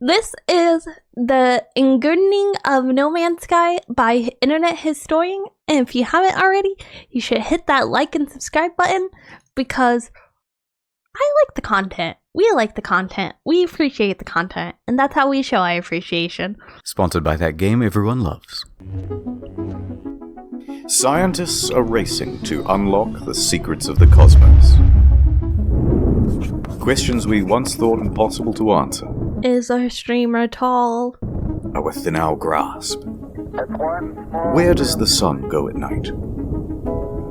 This is the Engoodening of No Man's Sky by internet historian, and if you haven't already, you should hit that like and subscribe button because I like the content. We like the content. We appreciate the content, and that's how we show our appreciation. Sponsored by that game everyone loves. Scientists are racing to unlock the secrets of the cosmos. Questions we once thought impossible to answer Is our streamer tall? are within our grasp. Where does the sun go at night?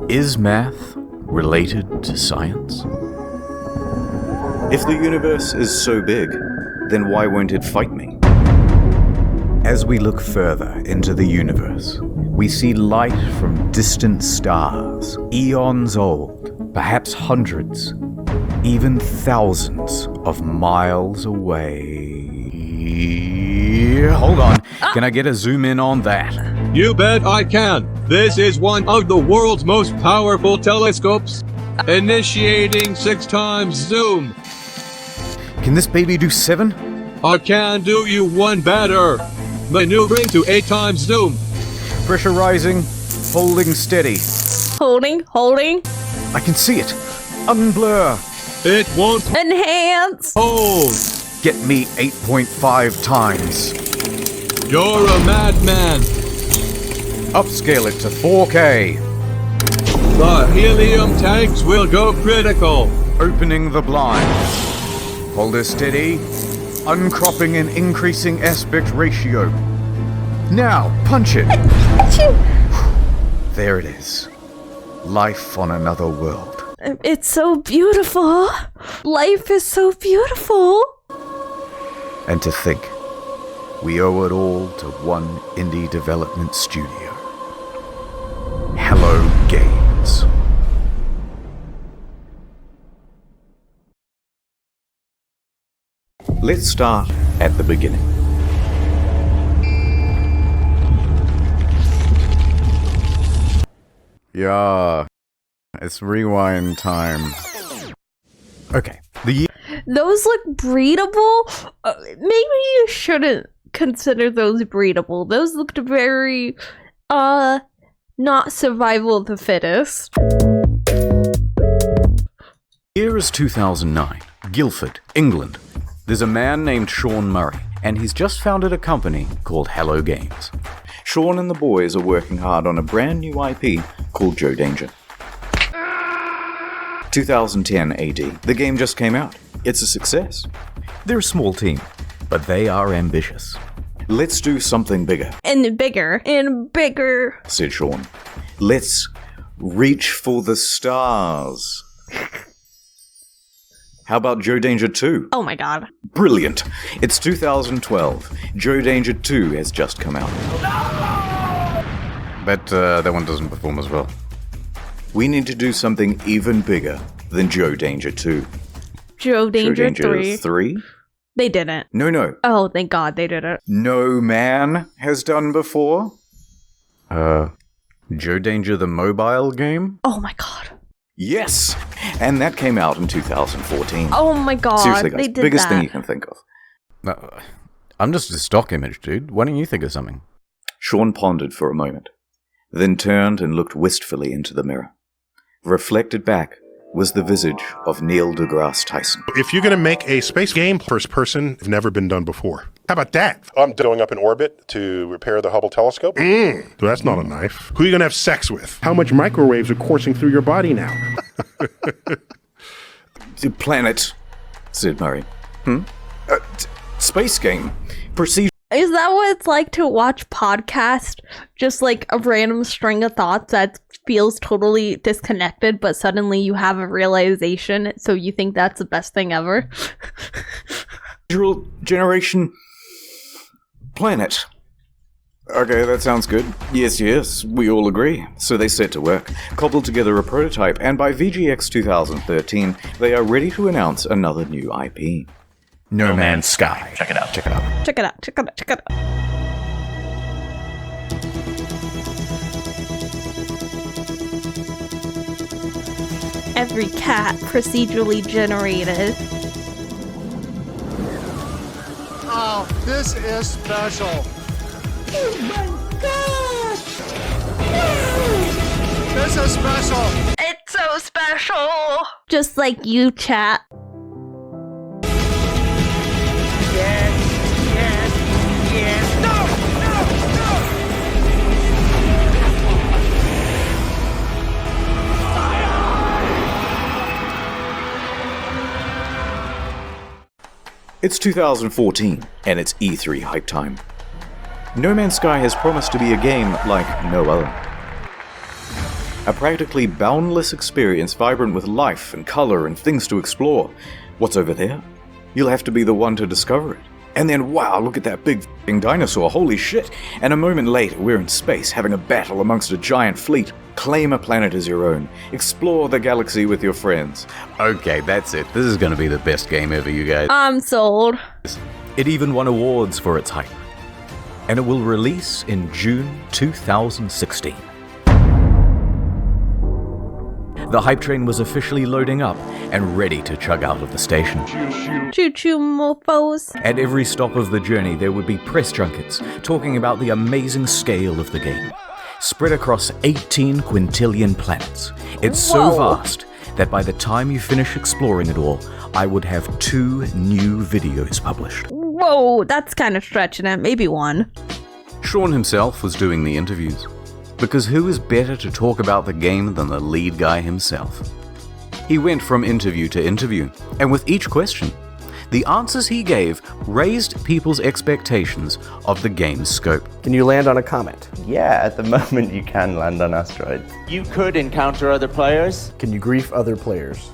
Is math related to science? If the universe is so big, then why won't it fight me? As we look further into the universe, we see light from distant stars, eons old, perhaps hundreds, even thousands of miles away. Hold on, can I get a zoom in on that? You bet I can. This is one of the world's most powerful telescopes. Initiating 6 times zoom. Can this baby do 7? I can do you one better. Maneuvering to 8 times zoom. Pressure rising, holding steady. Holding. I can see it. Unblur. It won't Enhance. hold. Get me 8.5 times. You're a madman. Upscale it to 4K. The helium tanks will go critical. Opening the blinds. Hold her steady. Uncropping and increasing aspect ratio. Now, punch it. There it is. Life on another world. It's so beautiful. Life is so beautiful. And to think, we owe it all to one indie development studio. Hello Games. Let's start at the beginning. Yeah, it's rewind time. Okay, Those look breedable. Maybe you shouldn't consider those breedable. Those looked very, not survival of the fittest. year is 2009, Guildford, England. There's a man named Sean Murray, and he's just founded a company called Hello Games. Sean and the boys are working hard on a brand new IP called Joe Danger. 2010 AD. The game just came out. It's a success. They're a small team, but they are ambitious. Let's do something bigger, And bigger. said Sean. Let's reach for the stars. How about Joe Danger 2? Oh my god. Brilliant. It's 2012. Joe Danger 2 has just come out. Bet that one doesn't perform as well. We need to do something even bigger than Joe Danger 2. Joe Danger 3. 3? They didn't. No. Oh, thank god they didn't. No man has done before. Joe Danger the mobile game? Oh my god. Yes! And that came out in 2014. Oh my god. Seriously, guys, they did biggest that. thing you can think of. I'm just a stock image, dude. Why don't you think of something? Sean pondered for a moment, then turned and looked wistfully into the mirror. Reflected back was the visage of Neil deGrasse Tyson. If you're going to make a space game first person, it's never been done before. How about that? I'm going up in orbit to repair the Hubble telescope. That's not a knife. Who are you going to have sex with? How much microwaves are coursing through your body now? The planet, said Murray. Space game. Proceed. Is that what it's like to watch podcast? Just like a random string of thoughts that feels totally disconnected, but suddenly you have a realization, so you think that's the best thing ever? Generation planet. Okay, that sounds good. Yes, we all agree. So they set to work, cobbled together a prototype, and by VGX 2013, they are ready to announce another new IP. No Man's Sky. Check it out. Check it out. Every cat procedurally generated. Oh, This is special. Oh my god! This is special. It's so special! Just like you, chat. Yes, yes, yes. No, no, no. It's 2014, and it's E3 hype time. No Man's Sky has promised to be a game like no other. A practically boundless experience vibrant with life and color and things to explore. What's over there? You'll have to be the one to discover it. And then, wow, look at that big f***ing dinosaur, holy shit! And a moment later, we're in space, having a battle amongst a giant fleet. Claim a planet as your own. Explore the galaxy with your friends. Okay, that's it. This is gonna be the best game ever, you guys. I'm sold. It even won awards for its hype. And it will release in June 2016. The hype train was officially loading up and ready to chug out of the station. Choo-choo, mofos. At every stop of the journey, there would be press junkets talking about the amazing scale of the game. Spread across 18 quintillion planets. It's so Whoa. vast that by the time you finish exploring it all, I would have 2 new videos published. Whoa, that's kind of stretching it. Maybe 1. Sean himself was doing the interviews. Because who is better to talk about the game than the lead guy himself? He went from interview to interview, and with each question, the answers he gave raised people's expectations of the game's scope. Can you land on a comet? Yeah, at the moment you can land on asteroids. You could encounter other players. Can you grief other players?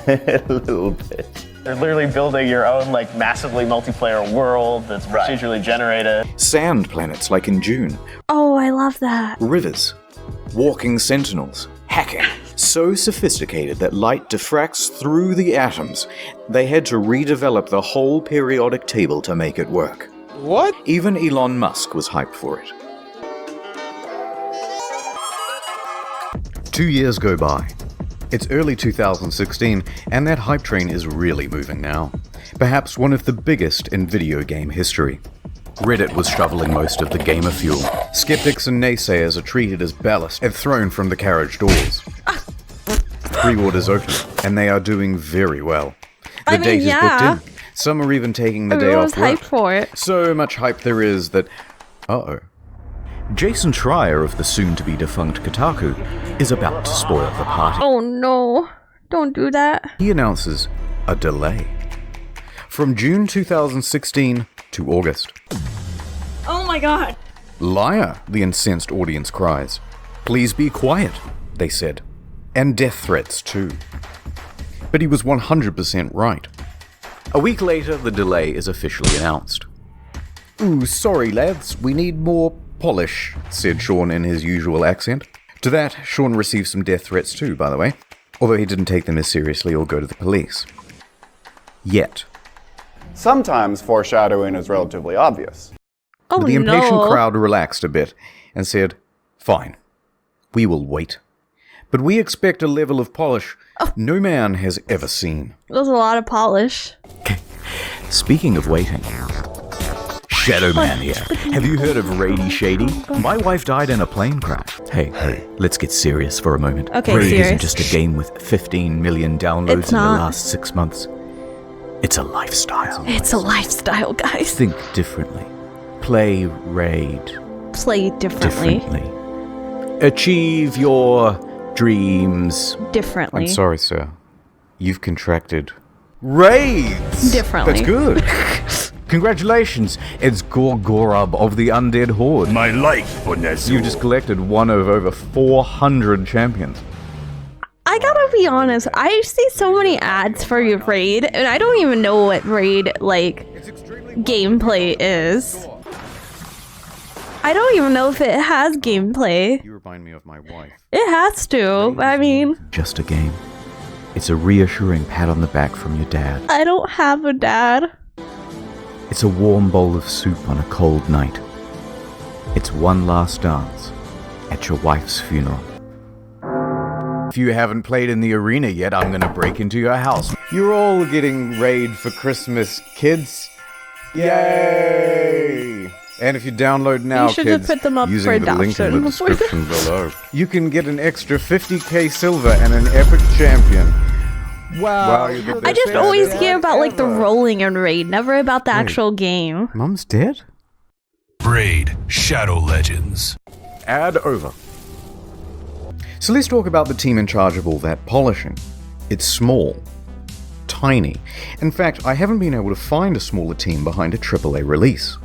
A little bit. They're literally building your own massively multiplayer world that's procedurally generated. Sand planets like in June. Oh, I love that. Rivers. Walking sentinels. Hacking. So sophisticated that light diffracts through the atoms. They had to redevelop the whole periodic table to make it work. What? Even Elon Musk was hyped for it. 2 years go by. It's early 2016, and that hype train is really moving now. Perhaps one of the biggest in video game history. Reddit was shoveling most of the gamer fuel. Skeptics and naysayers are treated as ballast and thrown from the carriage doors. Pre-orders open, and they are doing very well. The date is booked in. Some are even taking the day Everyone's off work. hyped for it. So much hype there is that... Uh-oh. Jason Schreier of the soon-to-be defunct Kotaku is about to spoil the party. Oh no. Don't do that. He announces a delay. From June 2016 to August. Oh my god. Laya, the incensed audience cries. Please be quiet, they said. And death threats too. But he was 100% right. A week later, the delay is officially announced. Ooh, sorry lads, we need more polish, said Sean in his usual accent. To that, Sean received some death threats too, by the way, although he didn't take them as seriously or go to the police. Yet. Sometimes foreshadowing is relatively obvious. Oh The impatient no. crowd relaxed a bit and said, fine, we will wait. But we expect a level of polish no man has ever seen. There's a lot of polish. Speaking of waiting, Shadow Man here. Have you heard of Rady Shady? My wife died in a plane crash. Hey, let's get serious for a moment. Okay, Raid serious. isn't just a game with 15 million downloads It's in the not. last 6 months. It's a lifestyle. It's a lifestyle, guys. Think differently. Play Raid Play differently. Achieve your dreams. Differently. I'm sorry, sir. You've contracted raids. Differently. That's good. Congratulations. It's Gorgorub of the Undead Horde. My life for Nezu. You just collected one of over 400 champions. I gotta be honest, I see so many ads for your raid, and I don't even know what raid, gameplay is. I don't even know if it has gameplay. You remind me of my wife. It has to, I mean, Just a game. It's a reassuring pat on the back from your dad. I don't have a dad. It's a warm bowl of soup on a cold night. It's one last dance at your wife's funeral. If you haven't played in the arena yet, I'm gonna break into your house. You're all getting raid for Christmas, kids. Yay! And if you download now, You should just kids, put them up using for the link in the adoption before description below, you can get an extra 50k silver and an epic champion. Wow, you're the I just best always dad hear about like the ever. rolling and raid, never about the actual game. Mum's dead? Braid Shadow Legends. Ad over. So let's talk about the team in charge of all that polishing. It's small. Tiny. In fact, I haven't been able to find a smaller team behind a AAA release.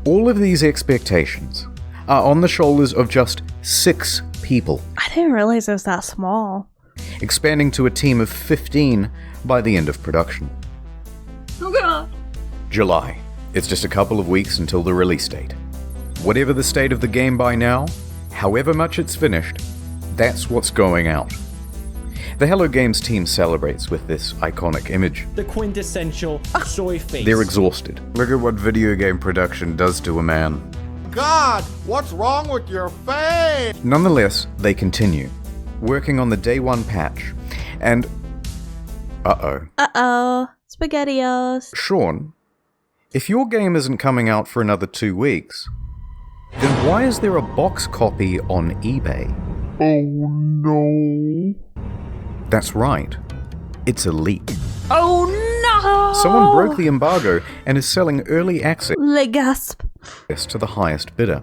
All of these expectations are on the shoulders of just 6 people, I didn't realize it was that small. expanding to a team of 15 by the end of production. Oh god. July. It's just a couple of weeks until the release date. Whatever the state of the game by now, however much it's finished, that's what's going out. The Hello Games team celebrates with this iconic image. The quintessential soy face. They're exhausted. Look at what video game production does to a man. God, what's wrong with your face? Nonetheless, they continue, working on the day 1 patch, and... Uh-oh. SpaghettiOs. Sean, if your game isn't coming out for another 2 weeks, then why is there a box copy on eBay? Oh no. That's right. It's a leak. Oh no! Someone broke the embargo and is selling early access Le gasp. to the highest bidder.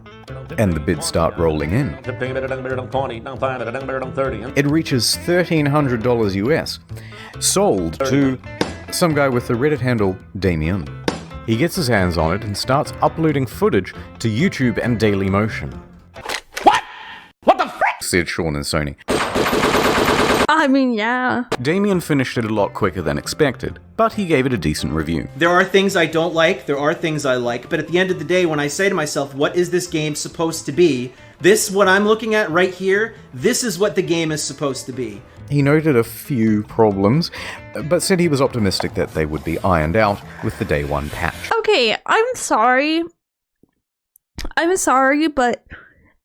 And the bids start rolling in. It reaches $1,300 US, sold to some guy with the Reddit handle Damien. He gets his hands on it and starts uploading footage to YouTube and Dailymotion. What the frick? Said Sean and Sony. I mean, yeah. Damien finished it a lot quicker than expected, but he gave it a decent review. There are things I don't like, there are things I like, but at the end of the day, when I say to myself, what is this game supposed to be? This, what I'm looking at right here, this is what the game is supposed to be. He noted a few problems, but said he was optimistic that they would be ironed out with the day 1 patch. Okay, I'm sorry, but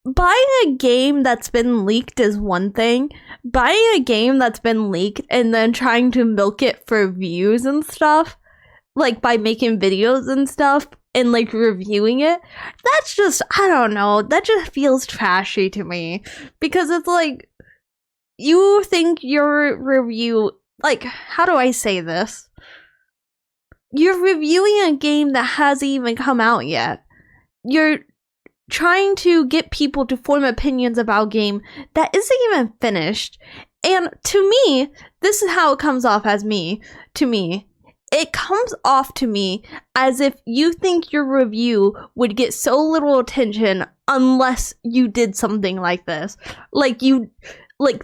buying a game that's been leaked is one thing. Buying a game that's been leaked and then trying to milk it for views and stuff, like by making videos and stuff and like reviewing it, that's just, I don't know, that just feels trashy to me. Because it's like, you think your review, like, how do I say this? You're reviewing a game that hasn't even come out yet. You're trying to get people to form opinions about a game that isn't even finished. And to me, this is how it comes off to me. It comes off to me as if you think your review would get so little attention unless you did something like this. Like you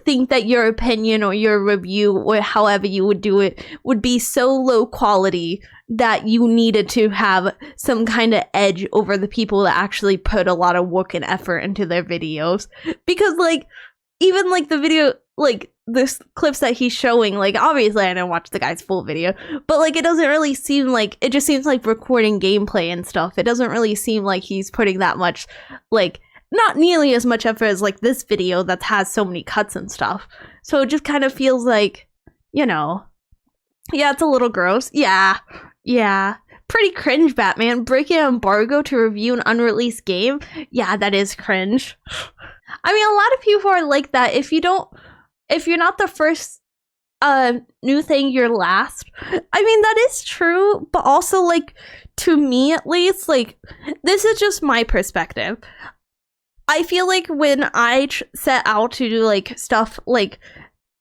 think that your opinion or your review or however you would do it would be so low quality that you needed to have some kind of edge over the people that actually put a lot of work and effort into their videos. Because like, even like the video, like this clips that he's showing, like obviously I didn't watch the guy's full video, but like it doesn't really seem like, it just seems like recording gameplay and stuff. It doesn't really seem like he's putting that much, like not nearly as much effort as like this video that has so many cuts and stuff. So it just kind of feels like, you know, yeah, it's a little gross. Yeah. Pretty cringe, Batman. Breaking an embargo to review an unreleased game? Yeah, that is cringe. I mean, a lot of people are like that. If you're not the first new thing, you're last. I mean, that is true, but also, like, to me at least, like, this is just my perspective. I feel like when I set out to do, like, stuff, like,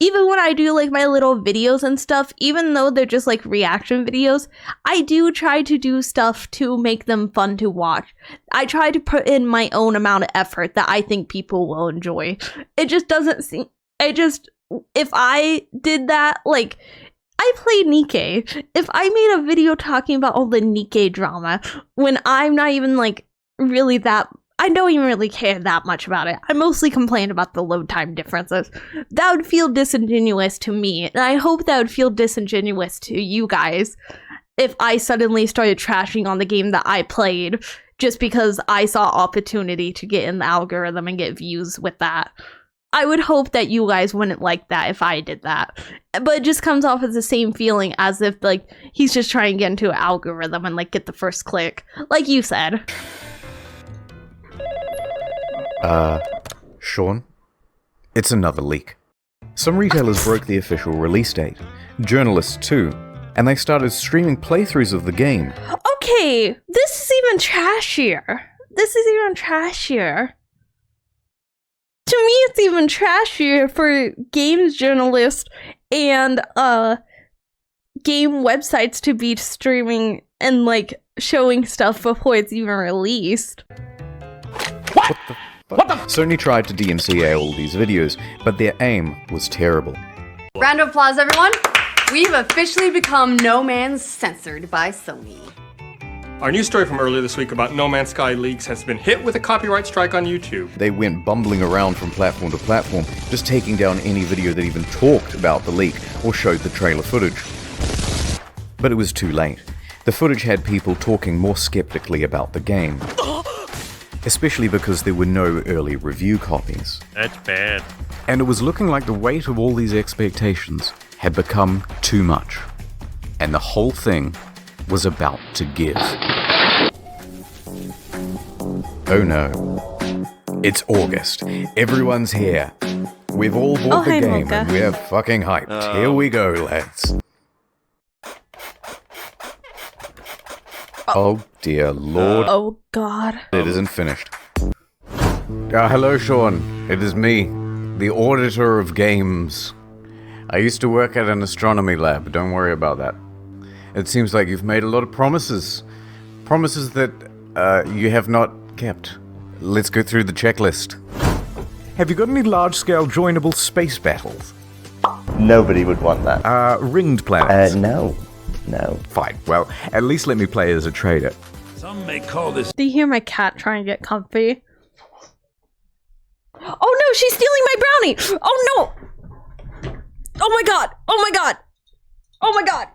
even when I do, like, my little videos and stuff, even though they're just, like, reaction videos, I do try to do stuff to make them fun to watch. I try to put in my own amount of effort that I think people will enjoy. It just doesn't seem... if I did that, like... I play Nikkei. If I made a video talking about all the Nikkei drama, when I'm not even, like, really that... I don't even really care that much about it. I mostly complain about the load time differences. That would feel disingenuous to me, and I hope that would feel disingenuous to you guys if I suddenly started trashing on the game that I played just because I saw opportunity to get in the algorithm and get views with that. I would hope that you guys wouldn't like that if I did that. But it just comes off as the same feeling as if, like, he's just trying to get into an algorithm and, like, get the first click. Like you said. Sean? It's another leak. Some retailers broke the official release date. Journalists too. And they started streaming playthroughs of the game. Okay, this is even trashier. This is even trashier. To me, it's even trashier for games journalists and game websites to be streaming and like showing stuff before it's even released. What the? Sony tried to DMCA all these videos, but their aim was terrible. Round of applause, everyone. We've officially become No Man's censored by Sony. Our news story from earlier this week about No Man's Sky leaks has been hit with a copyright strike on YouTube. They went bumbling around from platform to platform, just taking down any video that even talked about the leak or showed the trailer footage. But it was too late. The footage had people talking more skeptically about the game. Especially because there were no early review copies. That's bad. And it was looking like the weight of all these expectations had become too much. And the whole thing was about to give. Oh no. It's August. Everyone's here. We've all bought the game Mocha. and we're fucking hyped. Here we go, lads. Oh dear lord. Oh god. It isn't finished. Hello, Sean. It is me, the auditor of games. I used to work at an astronomy lab. Don't worry about that. It seems like you've made a lot of promises. Promises that you have not kept. Let's go through the checklist. Have you got any large-scale joinable space battles? Nobody would want that. Ringed planets? No. No. Fine. Well, at least let me play as a trader. Some may call this. Do you hear my cat trying to get comfy? Oh no, she's stealing my brownie! Oh no! Oh my god! Oh my god! Oh my god!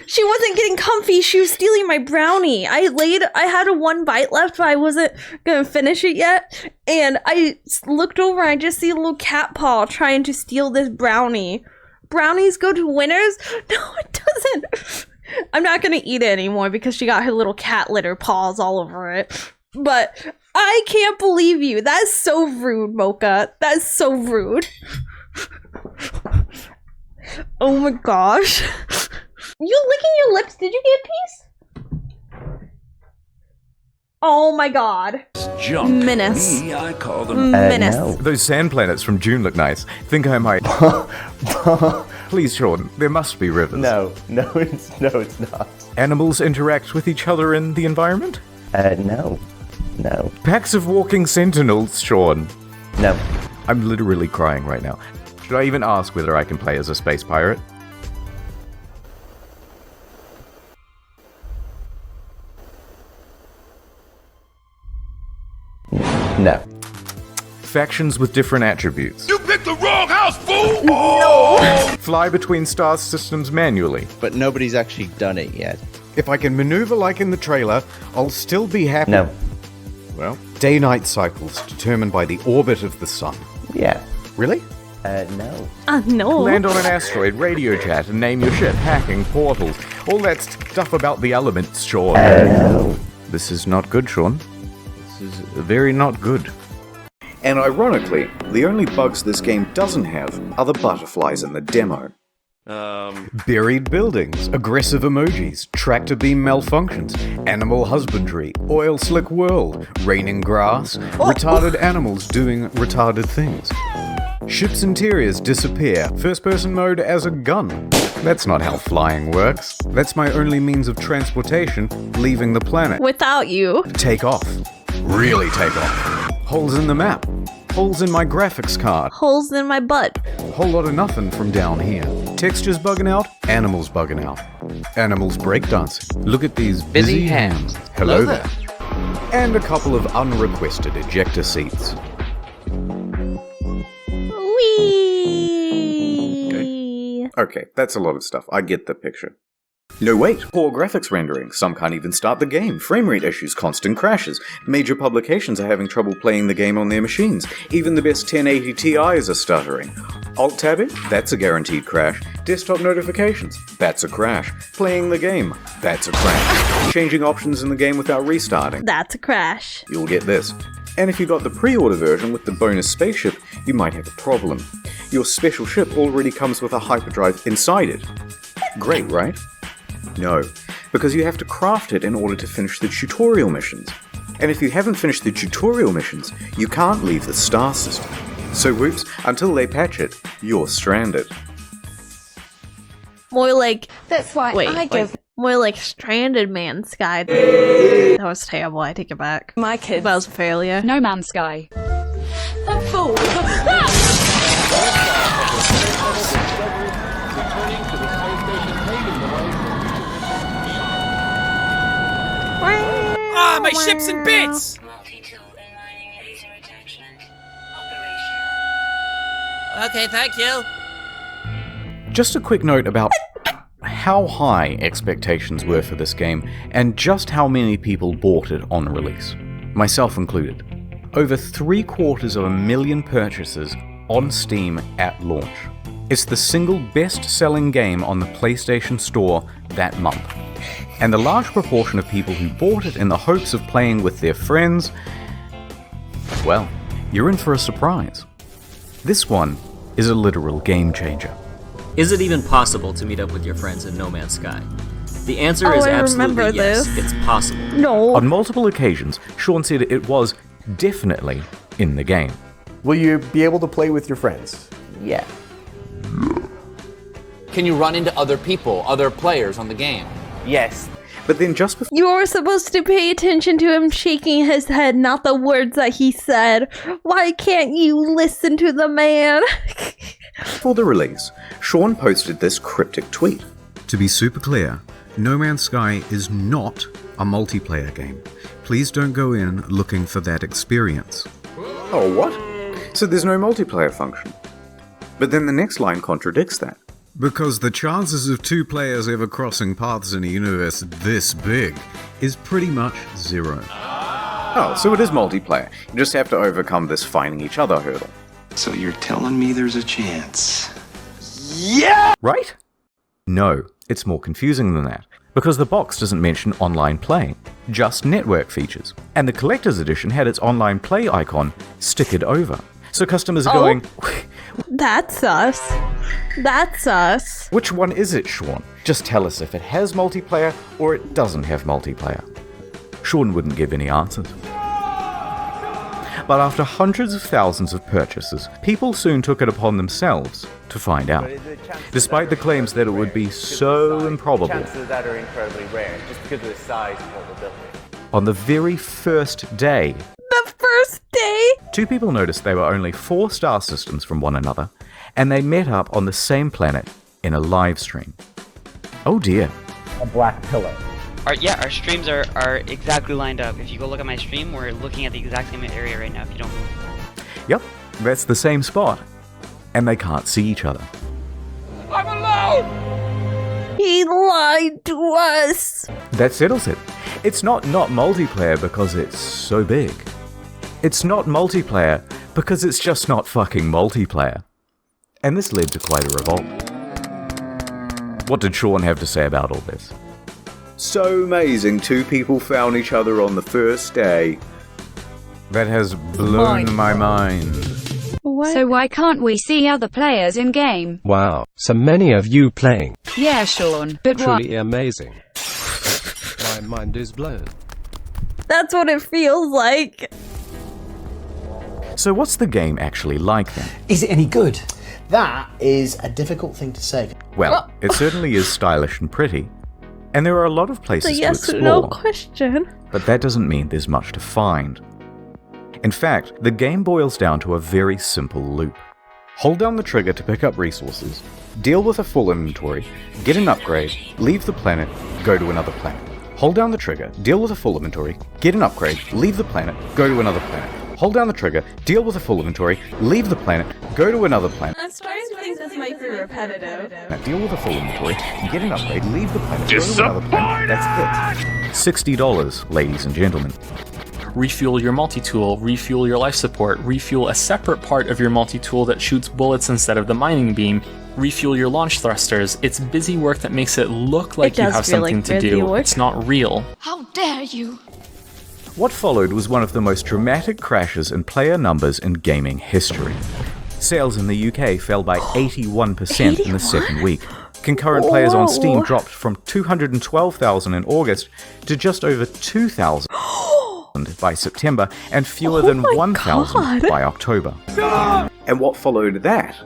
She wasn't getting comfy, she was stealing my brownie. I had a one bite left, but I wasn't gonna finish it yet. And I looked over and I just see a little cat paw trying to steal this brownie. Brownies go to winners? No, it doesn't. I'm not gonna eat it anymore because she got her little cat litter paws all over it. But I can't believe you. That's so rude, Mocha. That's so rude. Oh my gosh. You licking your lips? Did you get a piece? Oh my god. Junk. Menace. Me, I call them. Menace. No. Those sand planets from June look nice. Think I might... Please, Sean, there must be rivers. No, it's not. Animals interact with each other in the environment? No. Packs of walking sentinels, Sean. No. I'm literally crying right now. Should I even ask whether I can play as a space pirate? No. Factions with different attributes. You picked the wrong house, fool! No! Fly between star systems manually. But nobody's actually done it yet. If I can maneuver like in the trailer, I'll still be happy. No. Well, day-night cycles determined by the orbit of the sun. Yeah. Really? No. No. Land on an asteroid, radio chat, and name your ship, hacking, portals, all that stuff about the elements, Sean. No. This is not good, Sean. This is very not good. And ironically, the only bugs this game doesn't have are the butterflies in the demo. Buried buildings, aggressive emojis, tractor beam malfunctions, animal husbandry, oil slick world, raining grass, retarded animals doing retarded things. Ship's interiors disappear, first person mode as a gun. That's not how flying works. That's my only means of transportation, leaving the planet. Without you. Take off. Really take off. Holes in the map. Holes in my graphics card. Holes in my butt. Whole lot of nothing from down here. Textures bugging out, animals bugging out. Animals breakdancing. Look at these busy hands. Hello there. And a couple of unrequested ejector seats. Whee! Okay, that's a lot of stuff. I get the picture. No wait, poor graphics rendering, some can't even start the game, frame rate issues, constant crashes, major publications are having trouble playing the game on their machines, even the best 1080 Ti's are stuttering. Alt-tabbing? That's a guaranteed crash. Desktop notifications? That's a crash. Playing the game? That's a crash. Changing options in the game without restarting? That's a crash. You'll get this. And if you got the pre-order version with the bonus spaceship, you might have a problem. Your special ship already comes with a hyperdrive inside it. Great, right? No, because you have to craft it in order to finish the tutorial missions. And if you haven't finished the tutorial missions, you can't leave the star system. So whoops, until they patch it, you're stranded. More like... That's why I give... More like Stranded Man's Sky. That was terrible, I take it back. My kids. That was a failure. No Man's Sky. A fool! Ah, my ship's in bits! Okay, thank you. Just a quick note about how high expectations were for this game, and just how many people bought it on release, myself included. Over 750,000 purchases on Steam at launch. It's the single best-selling game on the PlayStation Store that month. And the large proportion of people who bought it in the hopes of playing with their friends, well, you're in for a surprise. This one is a literal game changer. Is it even possible to meet up with your friends in No Man's Sky? The answer is absolutely yes, it's possible. No. On multiple occasions, Sean said it was definitely in the game. Will you be able to play with your friends? Yeah. Can you run into other people, other players on the game? Yes. But then just before... You were supposed to pay attention to him shaking his head, not the words that he said. Why can't you listen to the man? Before the release, Sean posted this cryptic tweet. To be super clear, No Man's Sky is not a multiplayer game. Please don't go in looking for that experience. Oh, what? So there's no multiplayer function. But then the next line contradicts that. Because the chances of two players ever crossing paths in a universe this big is pretty much zero. Oh, so it is multiplayer. You just have to overcome this finding each other hurdle. So you're telling me there's a chance? Yeah! Right? No, it's more confusing than that. Because the box doesn't mention online playing, just network features. And the collector's edition had its online play icon stickered over. So customers are going... That's us. That's us. Which one is it, Sean? Just tell us if it has multiplayer or it doesn't have multiplayer. Sean wouldn't give any answers. But after hundreds of thousands of purchases, people soon took it upon themselves to find out. Despite the claims that it would be so improbable. Chances that are incredibly rare, just because of the size of what we're building. On the very first day, The first day? two people noticed they were only 4 star systems from one another, and they met up on the same planet in a live stream. Oh dear. A black pillar. Our streams are exactly lined up. If you go look at my stream, we're looking at the exact same area right now if you don't move. Yep, that's the same spot. And they can't see each other. I'm alone! He lied to us. That settles it. It's not multiplayer because it's so big. It's not multiplayer because it's just not fucking multiplayer. And this led to quite a revolt. What did Sean have to say about all this? So amazing, two people found each other on the first day. That has blown my mind. What? So why can't we see other players in game? Wow, so many of you playing. Yeah, Sean, but what? Truly amazing. My mind is blown. That's what it feels like. So what's the game actually like then? Is it any good? That is a difficult thing to say. Well, it certainly is stylish and pretty. And there are a lot of places It's a yes to or explore. no question. But that doesn't mean there's much to find. In fact, the game boils down to a very simple loop. Hold down the trigger to pick up resources, deal with a full inventory, get an upgrade, leave the planet, go to another planet. Hold down the trigger, deal with a full inventory, get an upgrade, leave the planet, go to another planet. Hold down the trigger, deal with a full inventory, leave the planet, go to another planet. I'm starting to think this might might be repetitive. Now deal with the full inventory, get an upgrade, leave the planet, go to another planet. That's it. $60, ladies and gentlemen. Refuel your multi-tool, refuel your life support, refuel a separate part of your multi-tool that shoots bullets instead of the mining beam, refuel your launch thrusters. It's busy work that makes it look like you have something to do. It's not real. How dare you! What followed was one of the most dramatic crashes in player numbers in gaming history. Sales in the UK fell by 81% in the second week. Concurrent players on Steam dropped from 212,000 in August to just over 2,000 by September, and fewer than 1,000 by October. And what followed that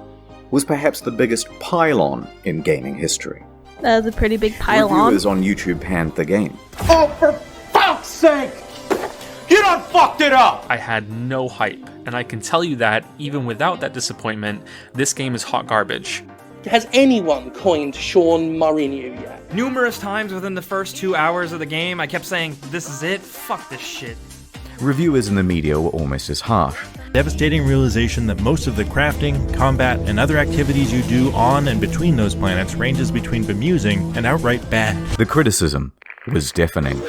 was perhaps the biggest pile-on in gaming history. That was a pretty big pile-on. Reviewers on YouTube panned the game. Oh, for fuck's sake! You done fucked it up! I had no hype, and I can tell you that, even without that disappointment, this game is hot garbage. Has anyone coined Sean Mourinho yet? Numerous times within the first 2 hours of the game, I kept saying, this is it, fuck this shit. Reviewers in the media were almost as harsh. Devastating realization that most of the crafting, combat, and other activities you do on and between those planets ranges between bemusing and outright bad. The criticism was deafening.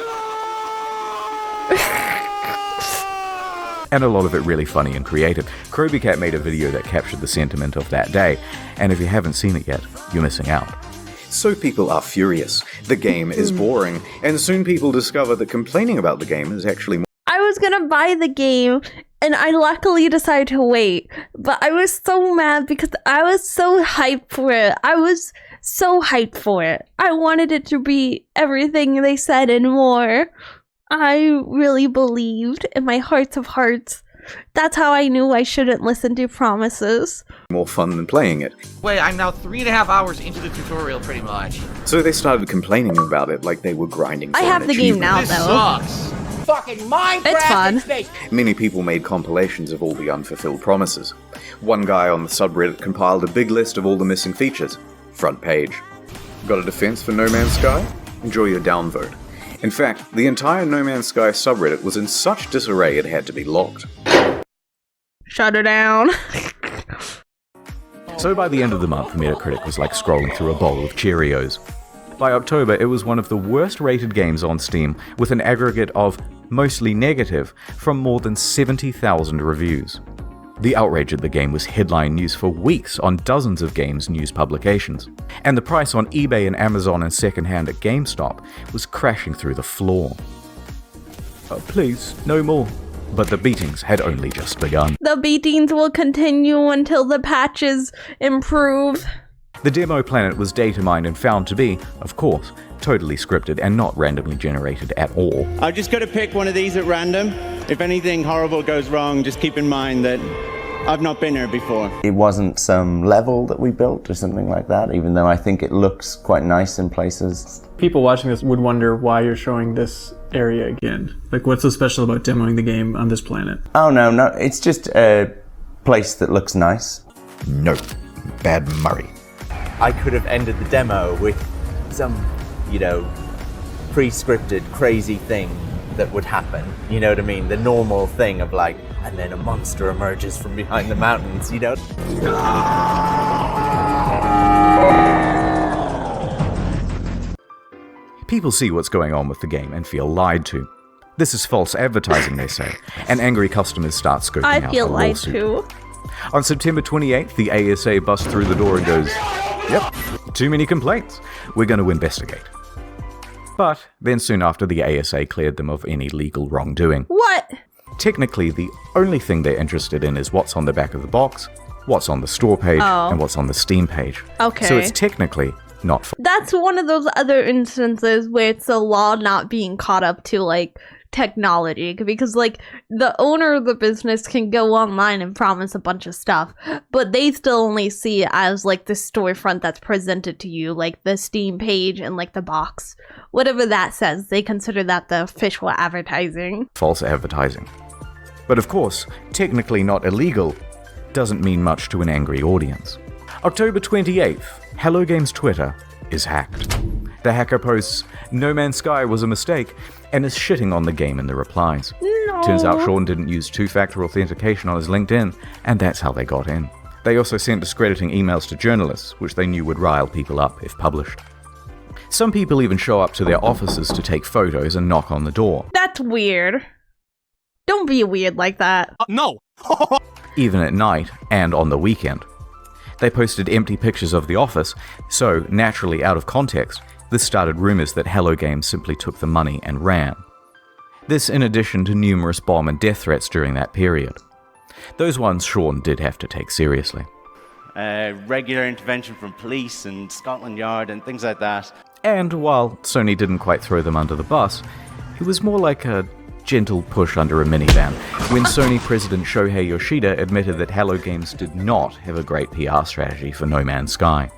And a lot of it really funny and creative. LayaKat made a video that captured the sentiment of that day, and if you haven't seen it yet, you're missing out. So people are furious, the game is boring, and soon people discover that complaining about the game is actually more. I was gonna buy the game, and I luckily decided to wait, but I was so mad because I was so hyped for it. I was so hyped for it. I wanted it to be everything they said and more. I really believed in my heart of hearts. That's how I knew I shouldn't listen to promises. More fun than playing it. Wait, I'm now 3.5 hours into the tutorial pretty much. So they started complaining about it like they were grinding for I have the game now, though. This sucks. Fucking Minecraft! It's fun. Many people made compilations of all the unfulfilled promises. One guy on the subreddit compiled a big list of all the missing features. Front page. Got a defense for No Man's Sky? Enjoy your downvote. In fact, the entire No Man's Sky subreddit was in such disarray it had to be locked. Shut her down. So by the end of the month, Metacritic was like scrolling through a bowl of Cheerios. By October, it was one of the worst rated games on Steam, with an aggregate of mostly negative from more than 70,000 reviews. The outrage at the game was headline news for weeks on dozens of games news publications, and the price on eBay and Amazon and secondhand at GameStop was crashing through the floor. Please, no more. But the beatings had only just begun. The beatings will continue until the patches improve. The demo planet was data mined and found to be, of course, totally scripted and not randomly generated at all. I've just got to pick one of these at random. If anything horrible goes wrong, just keep in mind that I've not been here before. It wasn't some level that we built or something like that, even though I think it looks quite nice in places. People watching this would wonder why you're showing this area again. Like, what's so special about demoing the game on this planet? Oh, no, it's just a place that looks nice. No, bad Murray. I could have ended the demo with some, pre-scripted crazy thing that would happen. You know what I mean? The normal thing of like, and then a monster emerges from behind the mountains, People see what's going on with the game and feel lied to. This is false advertising, they say, and angry customers start scoping out a lawsuit. I feel lied to. On September 28th, the ASA busts through the door and goes, "Yep, too many complaints. We're going to investigate." But then soon after, the ASA cleared them of any legal wrongdoing. What? Technically, the only thing they're interested in is what's on the back of the box, what's on the store page, and what's on the Steam page. Okay. So it's technically not for. That's one of those other instances where it's the law not being caught up to, like, technology, because the owner of the business can go online and promise a bunch of stuff, but they still only see it as the storefront that's presented to you, like the Steam page and the box, whatever that says. They consider that the official advertising. False advertising. But of course, technically not illegal doesn't mean much to an angry audience. October 28th, Hello Games Twitter is hacked. The hacker posts, "No Man's Sky was a mistake," and is shitting on the game in the replies. No. Turns out Sean didn't use two-factor authentication on his LinkedIn, and that's how they got in. They also sent discrediting emails to journalists, which they knew would rile people up if published. Some people even show up to their offices to take photos and knock on the door. That's weird. Don't be weird like that. No! Even at night and on the weekend. They posted empty pictures of the office, so, naturally out of context, this started rumors that Hello Games simply took the money and ran. This in addition to numerous bomb and death threats during that period. Those ones Sean did have to take seriously. Regular intervention from police and Scotland Yard and things like that. And while Sony didn't quite throw them under the bus, it was more like a gentle push under a minivan when Sony President Shohei Yoshida admitted that Hello Games did not have a great PR strategy for No Man's Sky.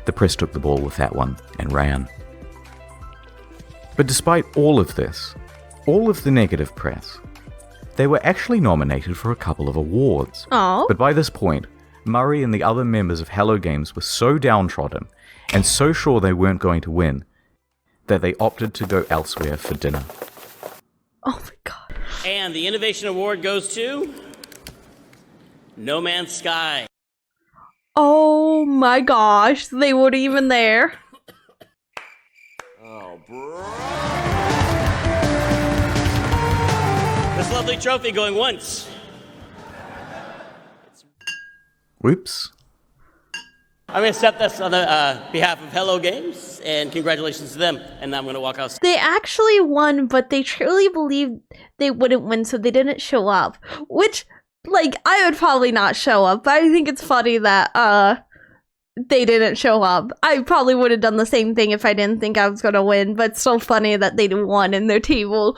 The press took the ball with that one and ran. But despite all of this, all of the negative press, they were actually nominated for a couple of awards. Aww. But by this point, Murray and the other members of Hello Games were so downtrodden and so sure they weren't going to win that they opted to go elsewhere for dinner. Oh my god. And the Innovation Award goes to No Man's Sky. Oh my gosh, they weren't even there. Oh, bro. This lovely trophy going once. Whoops. I'm going to accept this on the behalf of Hello Games, and congratulations to them. And now I'm going to walk out. They actually won, but they truly believed they wouldn't win, so they didn't show up. Which, like, I would probably not show up, but I think it's funny that, they didn't show up. I probably would have done the same thing if I didn't think I was going to win, but it's so funny that they didn't won and their table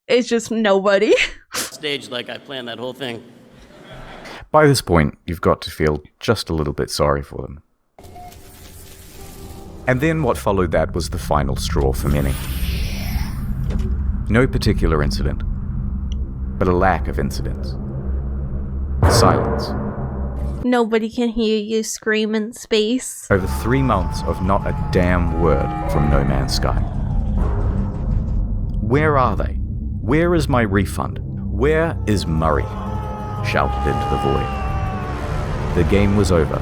is just nobody. Stage like I planned that whole thing. By this point, you've got to feel just a little bit sorry for them. And then what followed that was the final straw for many. No particular incident, but a lack of incidents. Silence. Nobody can hear you scream in space. Over 3 months of not a damn word from No Man's Sky. Where are they? Where is my refund? Where is Murray? Shouted into the void. The game was over,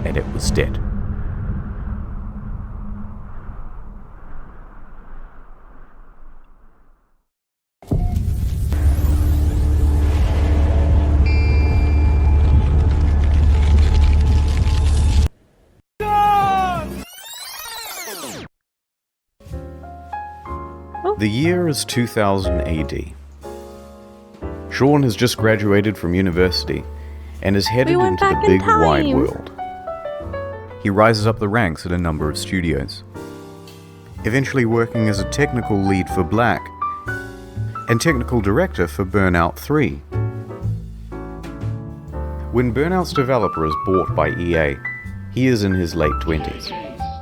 and it was dead. The year is 2000 AD. Sean has just graduated from university and is headed into the big wide world. He rises up the ranks at a number of studios, eventually working as a technical lead for Black and technical director for Burnout 3. When Burnout's developer is bought by EA, he is in his late 20s.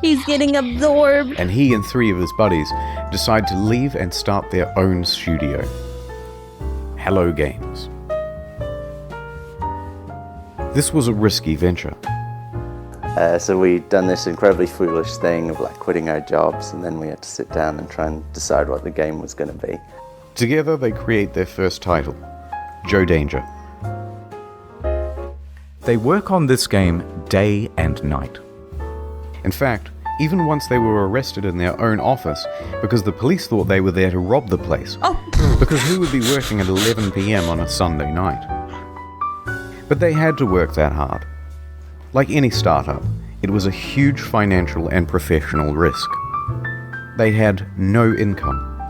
He's getting absorbed. And he and 3 of his buddies decide to leave and start their own studio. Hello Games. This was a risky venture. So we'd done this incredibly foolish thing of like quitting our jobs, and then we had to sit down and try and decide what the game was going to be. Together they create their first title, Joe Danger. They work on this game day and night. In fact, even once they were arrested in their own office because the police thought they were there to rob the place. Because who would be working at 11 PM on a Sunday night? But they had to work that hard. Like any startup, it was a huge financial and professional risk. They had no income.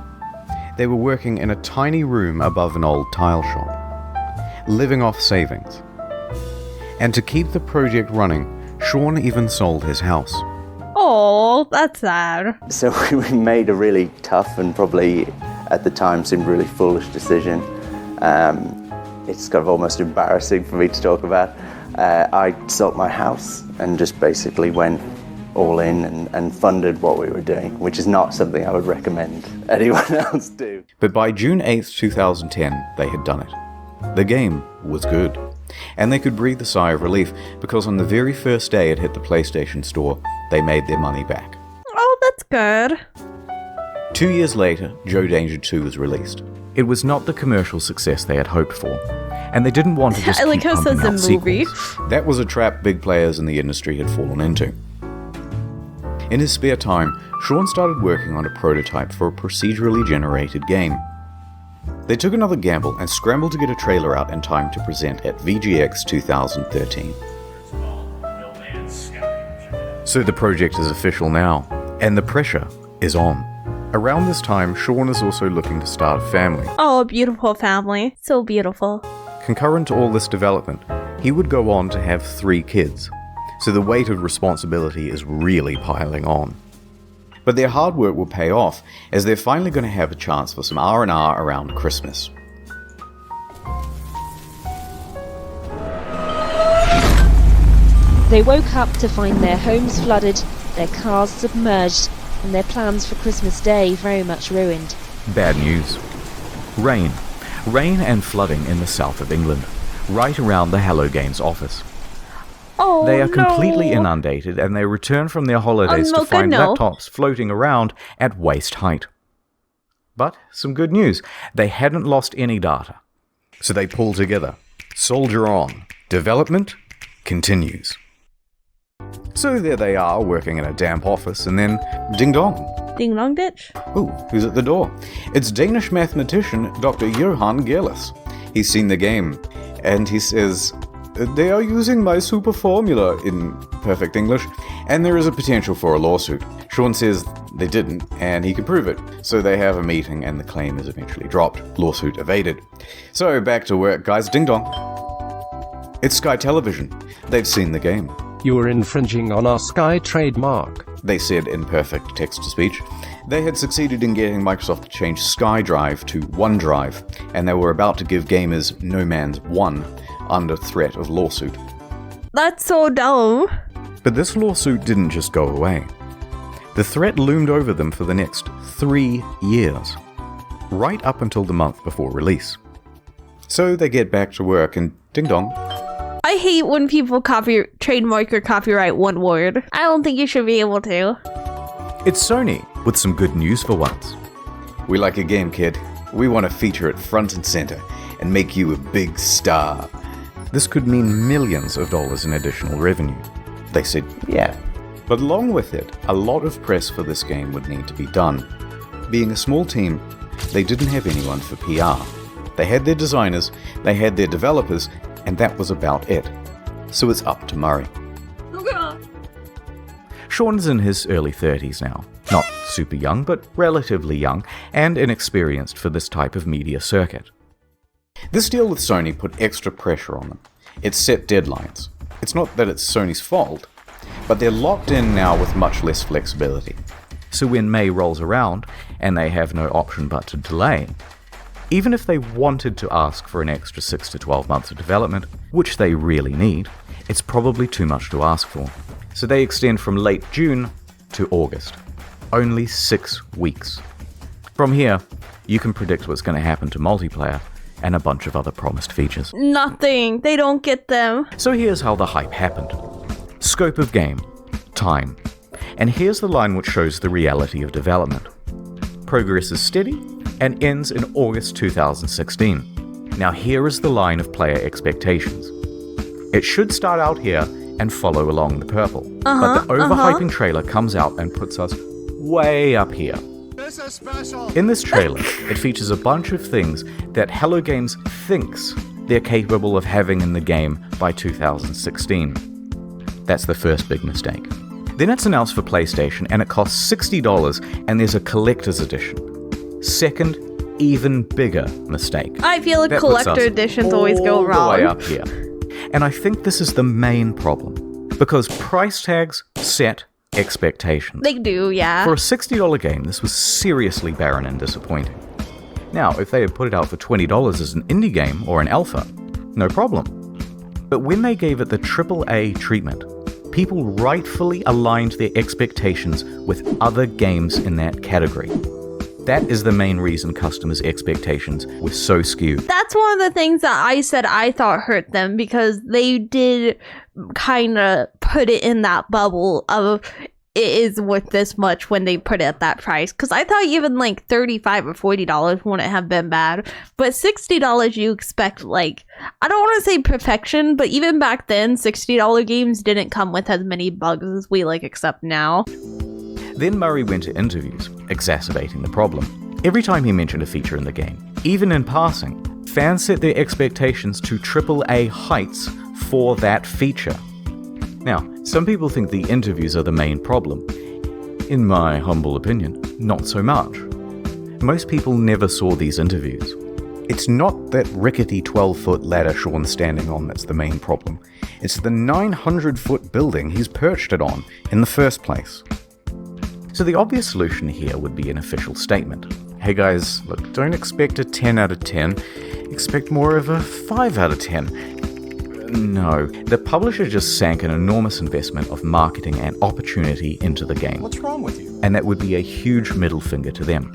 They were working in a tiny room above an old tile shop, living off savings. And to keep the project running, Sean even sold his house. Oh, that's sad. So we made a really tough and probably at the time seemed really foolish decision. It's kind of almost embarrassing for me to talk about. I sold my house and just basically went all in and funded what we were doing, which is not something I would recommend anyone else do. But by June 8th, 2010, they had done it. The game was good. And they could breathe a sigh of relief because on the very first day it hit the PlayStation Store, they made their money back. Oh, that's good. 2 years later, Joe Danger 2 was released. It was not the commercial success they had hoped for, and they didn't want to just I like keep how it pumping says out the movie. sequels. That was a trap big players in the industry had fallen into. In his spare time, Sean started working on a prototype for a procedurally generated game. They took another gamble and scrambled to get a trailer out in time to present at VGX 2013. So the project is official now, and the pressure is on. Around this time, Sean is also looking to start a family. Oh, a beautiful family. So beautiful. Concurrent to all this development, he would go on to have 3 kids, so the weight of responsibility is really piling on. But their hard work will pay off, as they're finally going to have a chance for some R&R around Christmas. They woke up to find their homes flooded, their cars submerged, and their plans for Christmas Day very much ruined. Bad news. Rain. Rain and flooding in the south of England, right around the Hello Games office. Oh, they are completely no. inundated, and they return from their holidays to find laptops floating around at waist height. But some good news. They hadn't lost any data. So they pull together. Soldier on. Development continues. So there they are, working in a damp office, and then ding dong. Ding dong bitch. Ooh, who's at the door? It's Danish mathematician Dr. Johan Gerlis. He's seen the game, and he says, "They are using my super formula," in perfect English, and there is a potential for a lawsuit. Sean says they didn't, and he can prove it. So they have a meeting, and the claim is eventually dropped. Lawsuit evaded. So back to work, guys. Ding dong. It's Sky Television. They've seen the game. You are infringing on our Sky trademark, they said in perfect text-to-speech. They had succeeded in getting Microsoft to change SkyDrive to OneDrive, and they were about to give gamers No Man's 1 under threat of lawsuit. That's so dumb. But this lawsuit didn't just go away. The threat loomed over them for the next 3 years, right up until the month before release. So they get back to work, and ding dong. I hate when people trademark or copyright one word. I don't think you should be able to. It's Sony, with some good news for once. We like a game, kid. We want to feature it front and center, and make you a big star. This could mean millions of dollars in additional revenue. They said, yeah. But along with it, a lot of press for this game would need to be done. Being a small team, they didn't have anyone for PR. They had their designers, they had their developers, and that was about it. So it's up to Murray. Sean's in his early 30s now. Not super young, but relatively young, and inexperienced for this type of media circuit. This deal with Sony put extra pressure on them. It set deadlines. It's not that it's Sony's fault, but they're locked in now with much less flexibility. So when May rolls around, and they have no option but to delay, even if they wanted to ask for an extra 6 to 12 months of development, which they really need, it's probably too much to ask for. So they extend from late June to August. Only 6 weeks. From here, you can predict what's going to happen to multiplayer and a bunch of other promised features. Nothing. They don't get them. So here's how the hype happened. Scope of game. Time. And here's the line which shows the reality of development. Progress is steady and ends in August 2016. Now here is the line of player expectations. It should start out here and follow along the purple. But the overhyping trailer comes out and puts us way up here. This is special. In this trailer, it features a bunch of things that Hello Games thinks they're capable of having in the game by 2016. That's the first big mistake. Then it's announced for PlayStation and it costs $60 and there's a collector's edition. Second, even bigger mistake. I feel like collector editions always go wrong. All the way up here. And I think this is the main problem, because price tags set expectations. They do, yeah. For a $60 game, this was seriously barren and disappointing. Now, if they had put it out for $20 as an indie game or an alpha, no problem. But when they gave it the AAA treatment, people rightfully aligned their expectations with other games in that category. That is the main reason customers' expectations were so skewed. That's one of the things that I said I thought hurt them, because they did kind of put it in that bubble of it is worth this much when they put it at that price. Because I thought even like $35 or $40 wouldn't have been bad. But $60 you expect, like, I don't want to say perfection, but even back then, $60 games didn't come with as many bugs as we like accept now. Then Murray went to interviews, exacerbating the problem. Every time he mentioned a feature in the game, even in passing, fans set their expectations to AAA heights for that feature. Now, some people think the interviews are the main problem. In my humble opinion, not so much. Most people never saw these interviews. It's not that rickety 12-foot ladder Sean's standing on that's the main problem. It's the 900-foot building he's perched it on in the first place. So the obvious solution here would be an official statement. Hey guys, look, don't expect a 10 out of 10. Expect more of a 5 out of 10. No, the publisher just sank an enormous investment of marketing and opportunity into the game. What's wrong with you? And that would be a huge middle finger to them.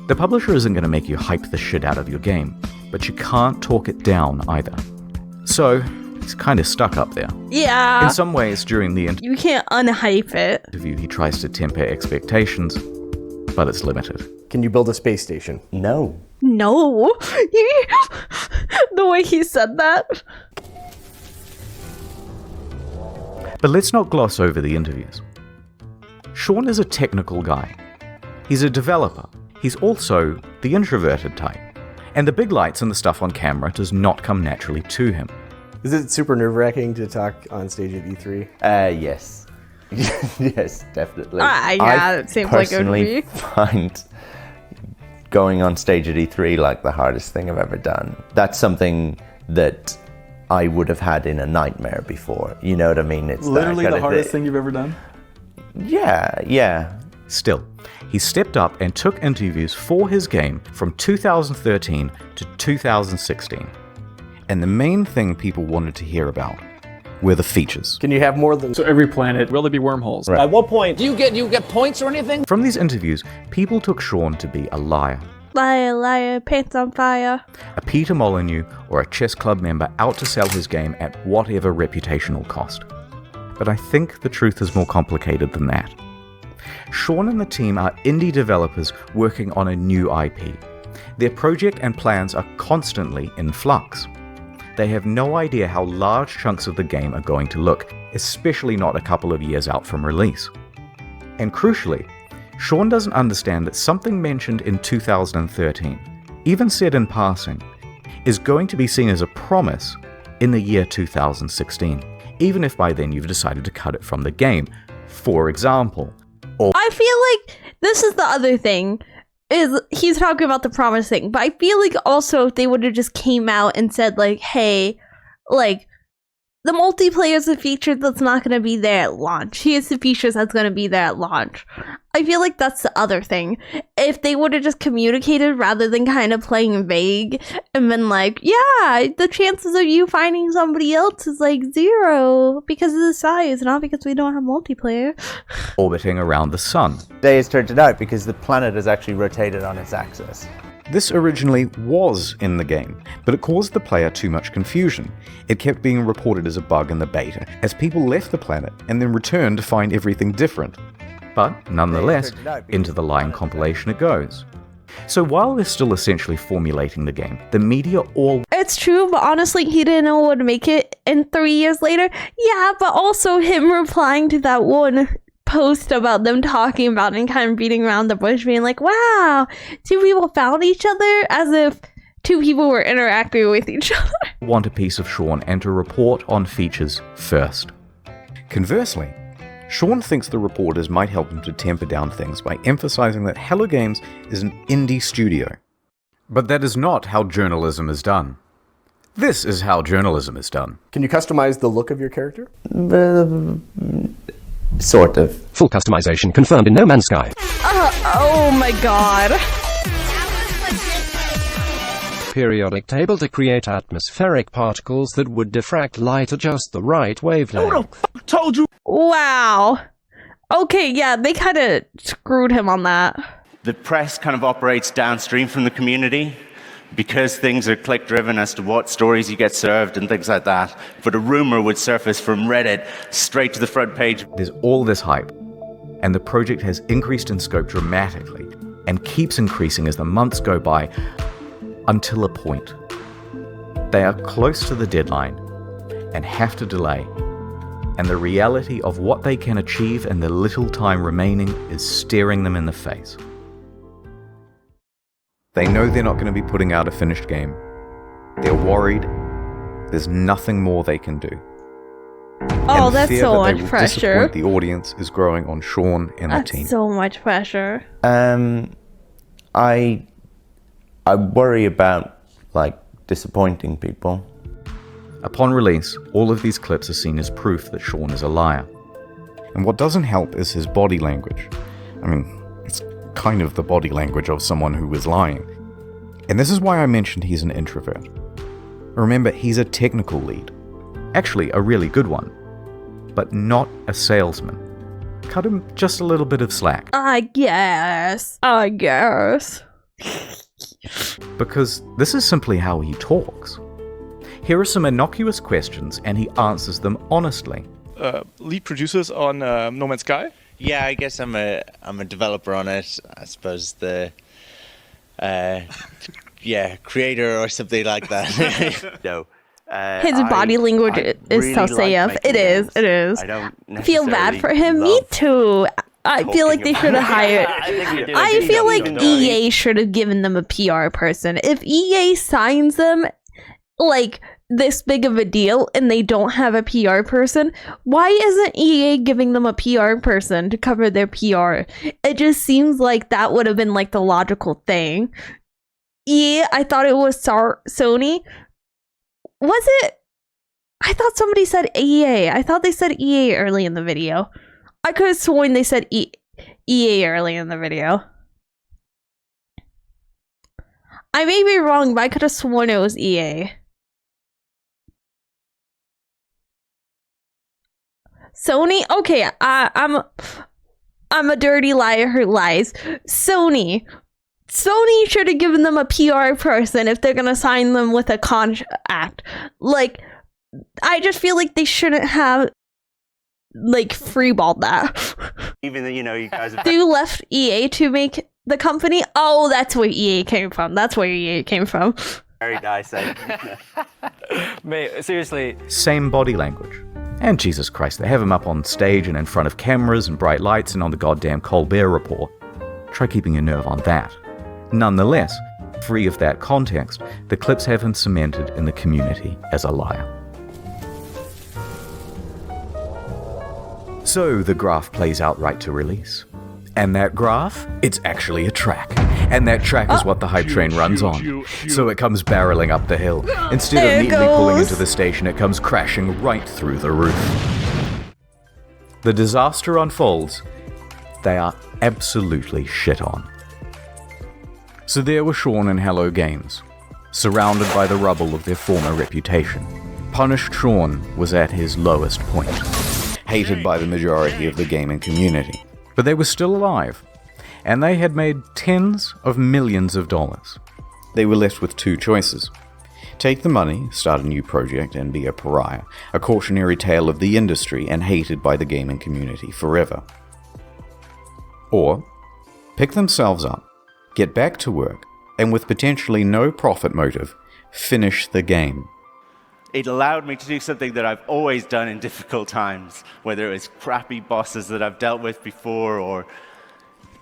The publisher isn't going to make you hype the shit out of your game, but you can't talk it down either. So, he's kind of stuck up there. Yeah. In some ways, during the You can't unhype it. interview, he tries to temper expectations, but it's limited. Can you build a space station? No. No. The way he said that. But let's not gloss over the interviews. Sean is a technical guy. He's a developer. He's also the introverted type. And the big lights and the stuff on camera does not come naturally to him. Is it super nerve-wracking to talk on stage at E3? Yes. Yes, definitely. Yeah, it seems like it would be. I personally find going on stage at E3 like the hardest thing I've ever done. That's something that I would have had in a nightmare before. You know what I mean? It's literally the hardest thing you've ever done? Yeah. Still, he stepped up and took interviews for his game from 2013 to 2016. And the main thing people wanted to hear about were the features. Can you have more than... So every planet, will there be wormholes? Right. At what point... Do you get points or anything? From these interviews, people took Sean to be a liar. Liar, liar, pants on fire. A Peter Molyneux or a chess club member out to sell his game at whatever reputational cost. But I think the truth is more complicated than that. Sean and the team are indie developers working on a new IP. Their project and plans are constantly in flux. They have no idea how large chunks of the game are going to look, especially not a couple of years out from release. And crucially, Sean doesn't understand that something mentioned in 2013, even said in passing, is going to be seen as a promise in the year 2016, even if by then you've decided to cut it from the game. For example, I feel like this is the other thing, is he's talking about the promise thing, but I feel like also if they would have just came out and said like, hey, like, the multiplayer is a feature that's not going to be there at launch. Here's the features that's going to be there at launch. I feel like that's the other thing. If they would have just communicated rather than kind of playing vague and been like, yeah, the chances of you finding somebody else is like 0 because of the size, not because we don't have multiplayer. Orbiting around the sun. Day has turned it out because the planet has actually rotated on its axis. This originally was in the game, but it caused the player too much confusion. It kept being reported as a bug in the beta, as people left the planet and then returned to find everything different. But, nonetheless, into the lying compilation it goes. So while they're still essentially formulating the game, the media all... It's true, but honestly, he didn't know what to make it, and 3 years later, yeah, but also him replying to that one post about them talking about it and kind of beating around the bush, being like, wow, 2 people found each other, as if 2 people were interacting with each other. Want a piece of Sean and to report on features first. Conversely, Sean thinks the reporters might help him to temper down things by emphasizing that Hello Games is an indie studio. But that is not how journalism is done. This is how journalism is done. Can you customize the look of your character? Sort of. Full customization confirmed in No Man's Sky. Oh my god. Periodic table to create atmospheric particles that would diffract light at just the right wavelength. Who the fuck told you? Wow. Okay, yeah, they kind of screwed him on that. The press kind of operates downstream from the community because things are click-driven as to what stories you get served and things like that. But a rumor would surface from Reddit straight to the front page. There's all this hype. and the project has increased in scope dramatically and keeps increasing as the months go by until a point. They are close to the deadline and have to delay, and the reality of what they can achieve in the little time remaining is staring them in the face. They know they're not going to be putting out a finished game. They're worried. There's nothing more they can do. Oh, and that's fear so that they much will pressure. disappoint the audience is growing on Sean and the team. That's so much pressure. I worry about, like, disappointing people. Upon release, all of these clips are seen as proof that Sean is a liar. And what doesn't help is his body language. I mean, it's kind of the body language of someone who is lying. And this is why I mentioned he's an introvert. Remember, he's a technical lead. Actually, a really good one. But not a salesman. Cut him just a little bit of slack. I guess. Because this is simply how he talks. Here are some innocuous questions, and he answers them honestly. Lead producers on No Man's Sky? Yeah, I guess I'm a developer on it. I suppose the creator or something like that. No. His body language is really so like safe. making It is. games. It is. I don't Feel bad necessarily for him. Me love too. I feel like they should have hired. I feel like EA should have given them a PR person. If EA signs them like this big of a deal and they don't have a PR person, why isn't EA giving them a PR person to cover their PR? It just seems like that would have been like the logical thing. EA, I thought it was Sony. Was it? I thought somebody said EA. I thought they said EA early in the video. I could have sworn they said EA early in the video. I may be wrong, but I could have sworn it was EA. Sony? Okay, I'm a dirty liar who lies. Sony should have given them a PR person if they're gonna sign them with a contract. Like, I just feel like they shouldn't have like freeballed that. Even though, you guys have... They left EA to make the company. Oh, that's where EA came from. Very nice. Mate, seriously. Same body language. And Jesus Christ, they have him up on stage and in front of cameras and bright lights and on the goddamn Colbert Report. Try keeping your nerve on that. Nonetheless, free of that context, the clips have him cemented in the community as a liar. So the graph plays out right to release. And that graph, it's actually a track. And that track is what the hype train runs on. So it comes barreling up the hill. Instead of neatly pulling into the station, it comes crashing right through the roof. The disaster unfolds. They are absolutely shit on. So there were Sean and Hello Games, surrounded by the rubble of their former reputation. Punished Sean was at his lowest point, hated by the majority of the gaming community. But they were still alive, and they had made tens of millions of dollars. They were left with two choices. Take the money, start a new project, and be a pariah, a cautionary tale of the industry and hated by the gaming community forever. Or, pick themselves up, get back to work, and with potentially no profit motive, finish the game. It allowed me to do something that I've always done in difficult times, whether it was crappy bosses that I've dealt with before or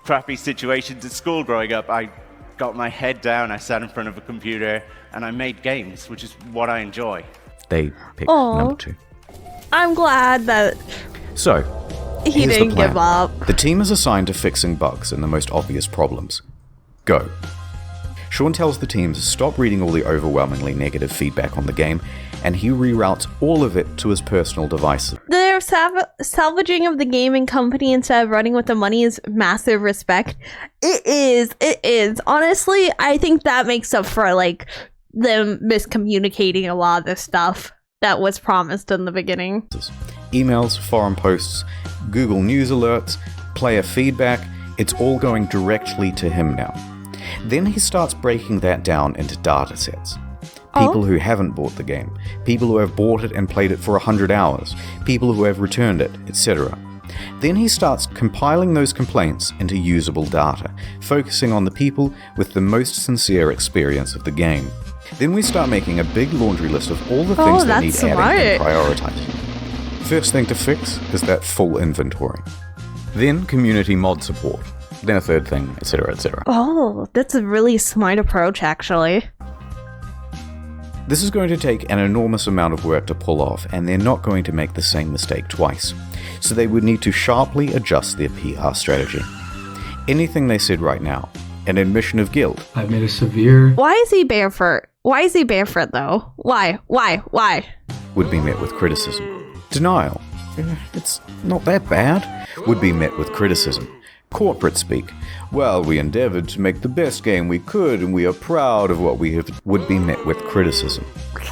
crappy situations at school growing up. I got my head down, I sat in front of a computer, and I made games, which is what I enjoy. They picked number 2. I'm glad that So, he here's didn't the plan. give up. The team is assigned to fixing bugs and the most obvious problems. Go. Sean tells the team to stop reading all the overwhelmingly negative feedback on the game, and he reroutes all of it to his personal devices. Their salvaging of the gaming company instead of running with the money is massive respect. It is. Honestly, I think that makes up for like them miscommunicating a lot of the stuff that was promised in the beginning. Emails, forum posts, Google News alerts, player feedback, it's all going directly to him now. Then he starts breaking that down into data sets. People who haven't bought the game, people who have bought it and played it for 100 hours, people who have returned it, etc. Then he starts compiling those complaints into usable data, focusing on the people with the most sincere experience of the game. Then we start making a big laundry list of all the things that need adding and prioritizing. First thing to fix is that full inventory. Then community mod support. Then a third thing, etc., etc. Oh, that's a really smart approach, actually. This is going to take an enormous amount of work to pull off, and they're not going to make the same mistake twice. So they would need to sharply adjust their PR strategy. Anything they said right now, an admission of guilt. I've made a severe... Why is he barefoot? Why is he barefoot, though? Why? Would be met with criticism. Denial. It's not that bad. Would be met with criticism. Corporate speak. Well, we endeavored to make the best game we could, and we are proud of what we have. Would be met with criticism.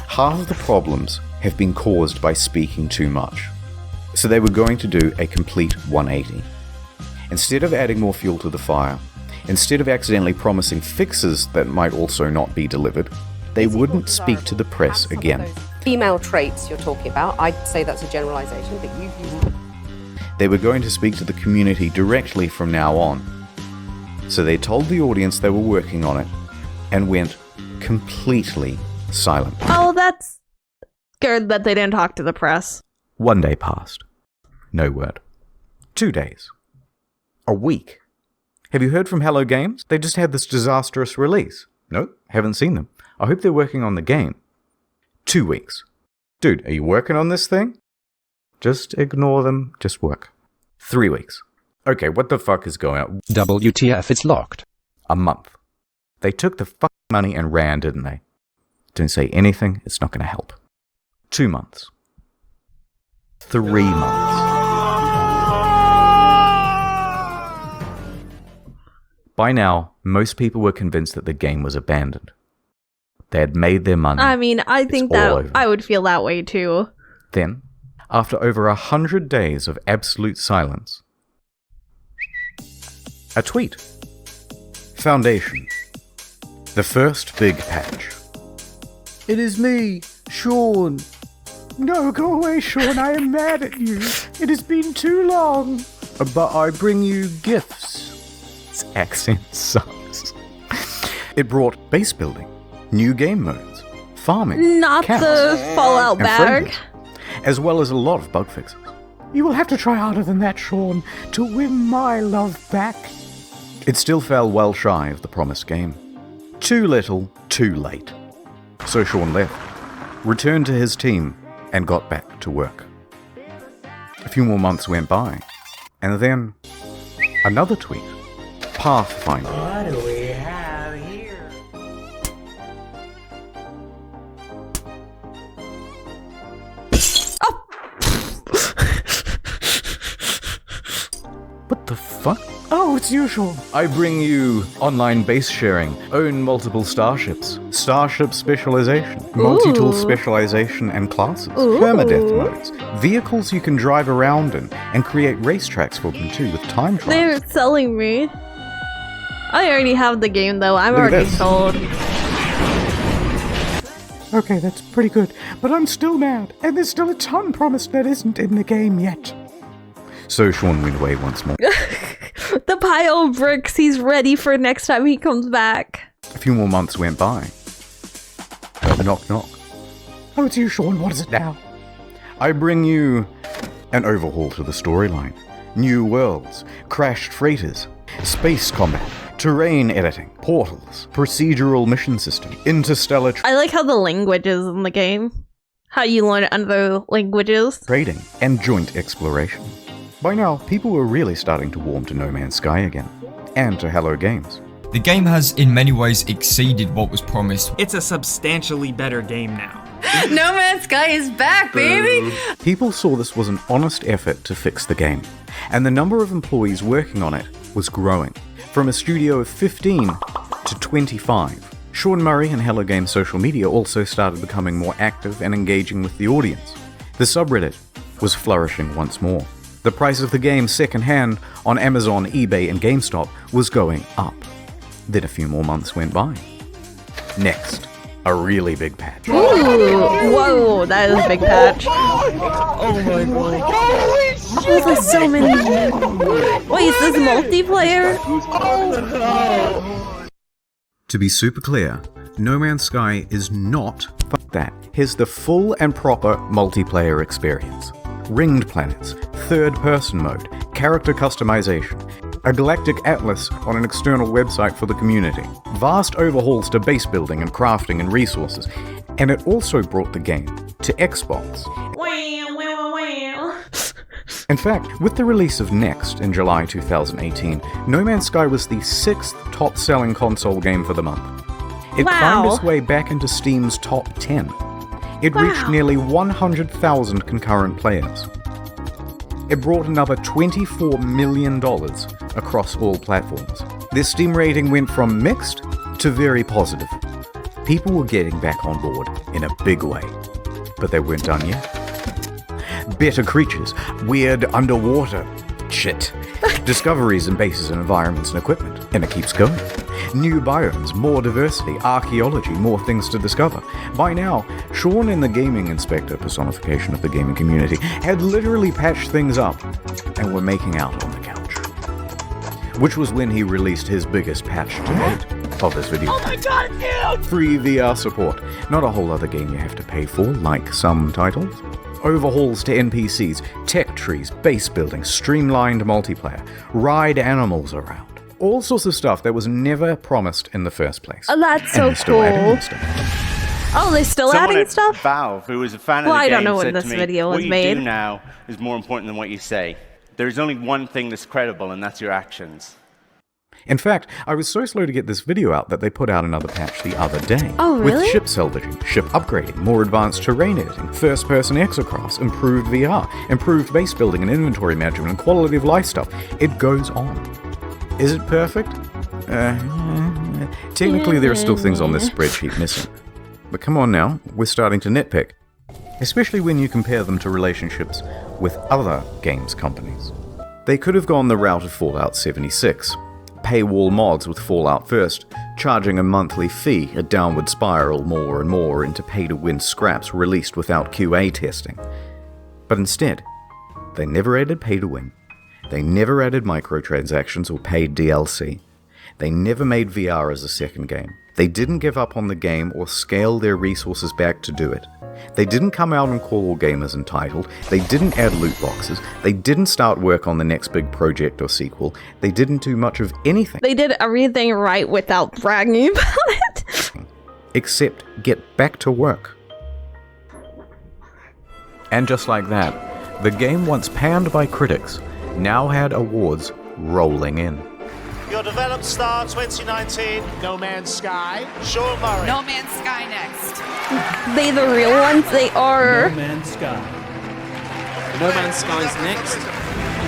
Half of the problems have been caused by speaking too much. So they were going to do a complete 180. Instead of adding more fuel to the fire, instead of accidentally promising fixes that might also not be delivered, they wouldn't speak to the press again. Female traits you're talking about, I'd say that's a generalization, but you've used... They were going to speak to the community directly from now on. So they told the audience they were working on it and went completely silent. Oh, that's good that they didn't talk to the press. 1 day passed. No word. 2 days. A week. Have you heard from Hello Games? They just had this disastrous release. Nope, haven't seen them. I hope they're working on the game. 2 weeks. Dude, are you working on this thing? Just ignore them, just work. 3 weeks. Okay, what the fuck is going on? WTF, it's locked. A month. They took the fucking money and ran, didn't they? Don't say anything, it's not going to help. 2 months. 3 months. By now, most people were convinced that the game was abandoned. They had made their money. I mean, I think that I would feel that way too. Then, after over 100 days of absolute silence, a tweet. Foundation. The first big patch. It is me, Sean. No, go away, Sean. I am mad at you. It has been too long. But I bring you gifts. This accent sucks. It brought base building, new game modes, farming, not camps, the Fallout bag, as well as a lot of bug fixes. You will have to try harder than that, Sean, to win my love back. It still fell well shy of the promised game. Too little, too late. So Sean left, returned to his team, and got back to work. A few more months went by, and then another tweet. Pathfinder. What do we have here? What the fuck? Oh, it's you, Sean. I bring you online base sharing, own multiple starships, starship specialization, multi-tool specialization and classes, permadeath modes, vehicles you can drive around in, and create racetracks for them too with time trials. They're selling me. I already have the game though, I'm already sold. Okay, that's pretty good, but I'm still mad, and there's still a ton promised that isn't in the game yet. So Sean went away once more. The pile of bricks, he's ready for next time he comes back. A few more months went by. Knock, knock. Oh, it's you, Sean. What is it now? I bring you an overhaul to the storyline. New worlds, crashed freighters, space combat, terrain editing, portals, procedural mission system, interstellar... I like how the languages in the game. How you learn other languages. Trading and joint exploration. By now, people were really starting to warm to No Man's Sky again, and to Hello Games. The game has, in many ways, exceeded what was promised. It's a substantially better game now. No Man's Sky is back, baby! People saw this was an honest effort to fix the game, and the number of employees working on it was growing, from a studio of 15 to 25. Sean Murray and Hello Games social media also started becoming more active and engaging with the audience. The subreddit was flourishing once more. The price of the game second-hand on Amazon, eBay, and GameStop was going up. Then a few more months went by. Next, a really big patch. Ooh, whoa, that is a big patch. Oh my god. Holy Oh, there's so many. Wait, is this multiplayer? To be super clear, No Man's Sky is not fuck that. Here's the full and proper multiplayer experience. Ringed planets, third-person mode, character customization, a galactic atlas on an external website for the community, vast overhauls to base building and crafting and resources, and it also brought the game to Xbox. In fact, with the release of Next in July 2018, No Man's Sky was the 6th top-selling console game for the month. It climbed its way back into Steam's top 10. It reached nearly 100,000 concurrent players. It brought another $24 million across all platforms. Their Steam rating went from mixed to very positive. People were getting back on board in a big way, but they weren't done yet. Better creatures, weird underwater shit, discoveries in bases and environments and equipment, and it keeps going. New biomes, more diversity, archaeology, more things to discover. By now, Sean and the gaming inspector, personification of the gaming community, had literally patched things up and were making out on the couch. Which was when he released his biggest patch to date of this video. Oh my god, dude! Free VR support, not a whole other game you have to pay for, like some titles. Overhauls to NPCs, tech trees, base building, streamlined multiplayer, ride animals around. All sorts of stuff that was never promised in the first place. Oh, that's so cool. Oh, they're still adding stuff? Valve, who was a fan of the game, I don't know when said this to me, video was what made. you do now is more important than what you say. There's only one thing that's credible, and that's your actions. In fact, I was so slow to get this video out that they put out another patch the other day. Oh, really? With ship salvaging, ship upgrading, more advanced terrain editing, first-person exocrafts, improved VR, improved base building and inventory management, and quality of life stuff. It goes on. Is it perfect? Technically, there are still things on this spreadsheet missing. But come on now, we're starting to nitpick. Especially when you compare them to relationships with other games companies. They could have gone the route of Fallout 76. Paywall mods with Fallout First, charging a monthly fee, a downward spiral more and more into pay-to-win scraps released without QA testing. But instead, they never added pay-to-win. They never added microtransactions or paid DLC. They never made VR as a second game. They didn't give up on the game or scale their resources back to do it. They didn't come out and call all gamers entitled. They didn't add loot boxes. They didn't start work on the next big project or sequel. They didn't do much of anything. They did everything right without bragging about it. Except get back to work. And just like that, the game once panned by critics now had awards rolling in. Your developed star 2019, No Man's Sky, Sean Murray. No Man's Sky next. They the real ones, they are. No Man's Sky. No Man's Sky's next.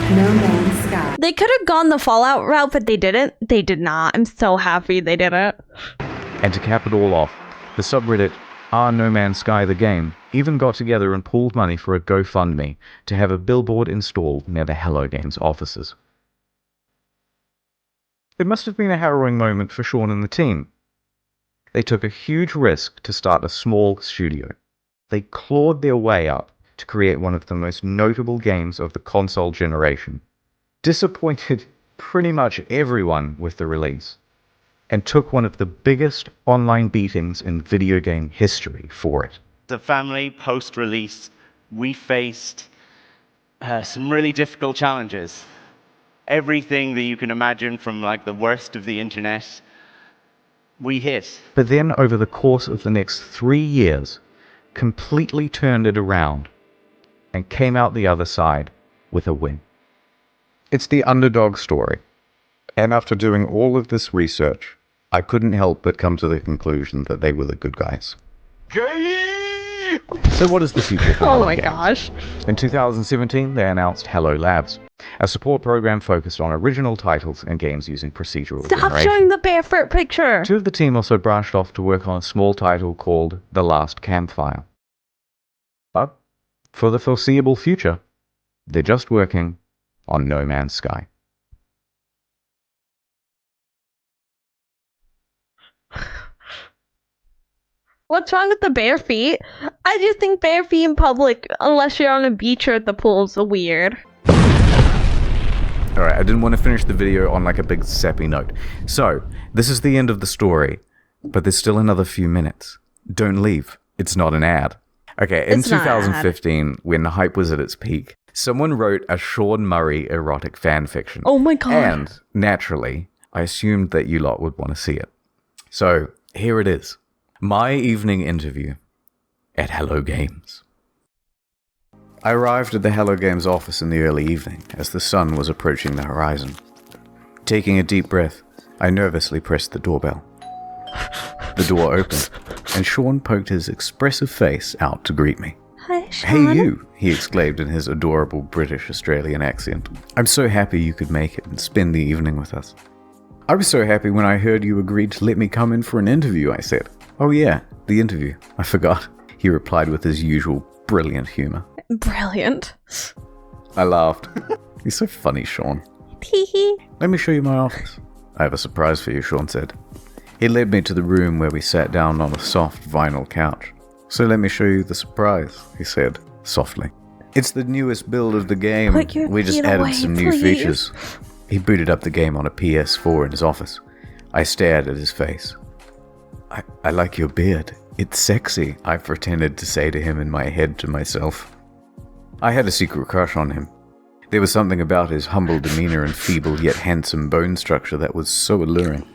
No Man's Sky. They could have gone the Fallout route, but they didn't. They did not. I'm so happy they didn't. And to cap it all off, the subreddit No Man's Sky the game even got together and pooled money for a GoFundMe to have a billboard installed near the Hello Games offices. It must have been a harrowing moment for Sean and the team. They took a huge risk to start a small studio. They clawed their way up to create one of the most notable games of the console generation, disappointed pretty much everyone with the release, and took one of the biggest online beatings in video game history for it. The family, post-release, we faced some really difficult challenges. Everything that you can imagine from like the worst of the internet, we hit. But then over the course of the next 3 years, completely turned it around and came out the other side with a win. It's the underdog story. And after doing all of this research, I couldn't help but come to the conclusion that they were the good guys. So what is the future for Oh Hello my Games? gosh. In 2017, they announced Hello Labs, a support program focused on original titles and games using procedural Stop generation. showing the barefoot picture. Two of the team also branched off to work on a small title called The Last Campfire. But for the foreseeable future, they're just working on No Man's Sky. What's wrong with the bare feet? I just think bare feet in public, unless you're on a beach or at the pool, is weird. Alright, I didn't want to finish the video on like a big sappy note. So, this is the end of the story, but there's still another few minutes. Don't leave. It's not an ad. Okay, in 2015, when the hype was at its peak, someone wrote a Sean Murray erotic fanfiction. Oh my god. And, naturally, I assumed that you lot would want to see it. So, here it is. My evening interview at Hello Games. I arrived at the Hello Games office in the early evening, as the sun was approaching the horizon. Taking a deep breath, I nervously pressed the doorbell. The door opened, and Sean poked his expressive face out to greet me. Hi, Sean. Hey you, he exclaimed in his adorable British-Australian accent. I'm so happy you could make it and spend the evening with us. I was so happy when I heard you agreed to let me come in for an interview, I said. Oh yeah, the interview. I forgot. He replied with his usual brilliant humor. Brilliant. I laughed. You're so funny, Sean. Teehee. Let me show you my office. I have a surprise for you, Sean said. He led me to the room where we sat down on a soft vinyl couch. So let me show you the surprise, he said, softly. It's the newest build of the game. We just added some new features. He booted up the game on a PS4 in his office. I stared at his face. I like your beard. It's sexy, I pretended to say to him in my head to myself. I had a secret crush on him. There was something about his humble demeanor and feeble yet handsome bone structure that was so alluring.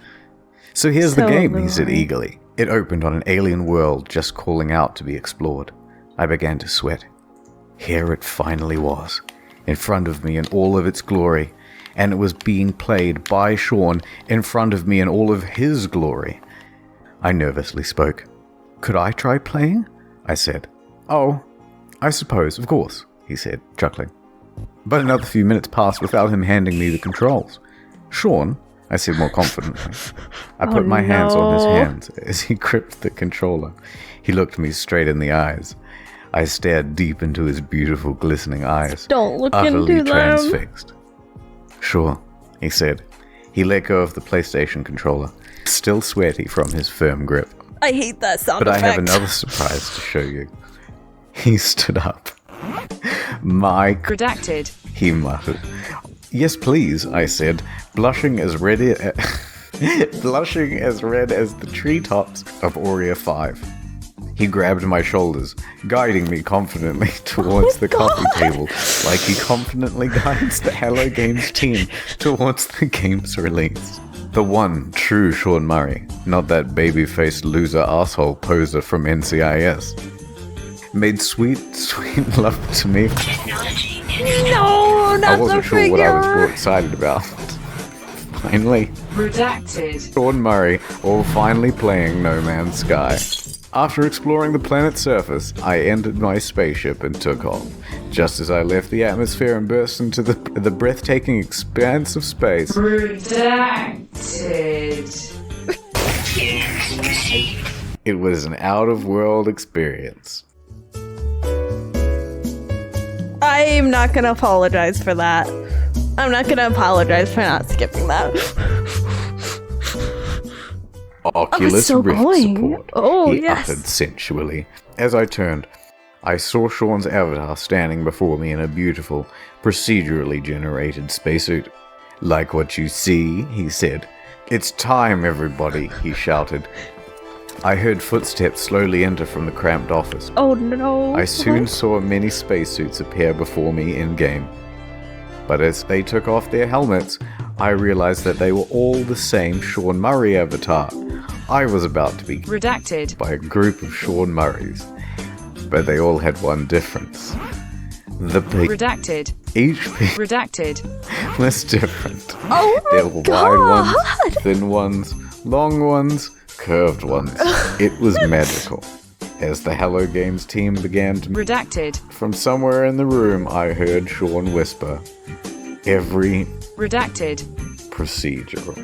So here's the game, he said eagerly. It opened on an alien world just calling out to be explored. I began to sweat. Here it finally was, in front of me in all of its glory, and it was being played by Sean in front of me in all of his glory. I nervously spoke. Could I try playing? I said. Oh, I suppose, of course, he said, chuckling. But another few minutes passed without him handing me the controls. Sean, I said more confidently. I put my hands on his hands as he gripped the controller. He looked me straight in the eyes. I stared deep into his beautiful, glistening eyes. Don't look utterly into them. Transfixed. Sure, he said. He let go of the PlayStation controller, still sweaty from his firm grip. I hate that sound But effect. I have another surprise to show you. He stood up. Mike. Redacted. He muttered. Yes, please, I said, blushing as red as the treetops of Aurea 5. He grabbed my shoulders, guiding me confidently towards the coffee table, like he confidently guides the Hello Games team towards the game's release. The one true Sean Murray, not that baby-faced loser asshole poser from NCIS. Made sweet, sweet love to me. No, not I wasn't the sure what I was figure. more excited about. Finally, Redacted. Sean Murray, all finally playing No Man's Sky. After exploring the planet's surface, I entered my spaceship and took off. Just as I left the atmosphere and burst into the breathtaking expanse of space. Redacted. It was an out-of-world experience. I'm not gonna apologize for that. I'm not gonna apologize for not skipping that. Oculus so Rift going. support, Oh, he yes. uttered sensually. As I turned, I saw Sean's avatar standing before me in a beautiful, procedurally generated spacesuit. Like what you see, he said. It's time, everybody, he shouted. I heard footsteps slowly enter from the cramped office. Oh no. I soon saw many spacesuits appear before me in-game. But as they took off their helmets, I realized that they were all the same Sean Murray avatar. I was about to be Redacted. by a group of Sean Murrays, but they all had one difference. The peak. Redacted. Each peak Redacted. was different. Oh my There were God. wide ones, thin ones, long ones, curved ones. It was magical. As the Hello Games team began to Redacted. From somewhere in the room, I heard Sean whisper, "Every Redacted. procedural."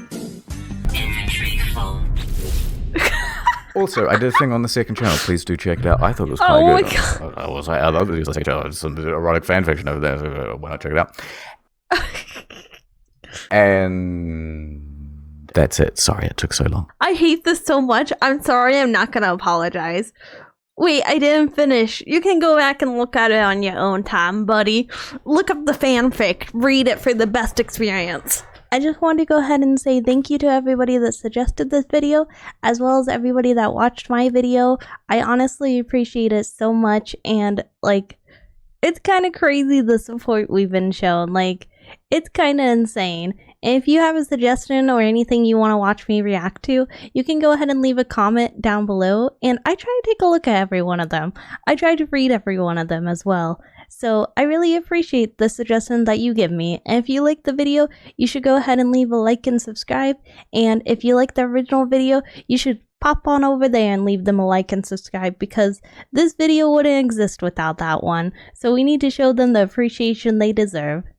Also, I did a thing on the second channel. Please do check it out. I thought it was quite Oh my good. God. I love the second channel. It's some erotic fanfiction over there. So why not check it out? And that's it. Sorry it took so long. I hate this so much. I'm sorry. I'm not gonna apologize. Wait, I didn't finish. You can go back and look at it on your own time, buddy. Look up the fanfic. Read it for the best experience. I just wanted to go ahead and say thank you to everybody that suggested this video, as well as everybody that watched my video. I honestly appreciate it so much, and like, it's kind of crazy the support we've been shown. Like, it's kind of insane. And if you have a suggestion or anything you want to watch me react to, you can go ahead and leave a comment down below, and I try to take a look at every one of them. I try to read every one of them as well. So I really appreciate the suggestion that you give me. And if you like the video, you should go ahead and leave a like and subscribe. And if you like the original video, you should pop on over there and leave them a like and subscribe, because this video wouldn't exist without that one. So we need to show them the appreciation they deserve.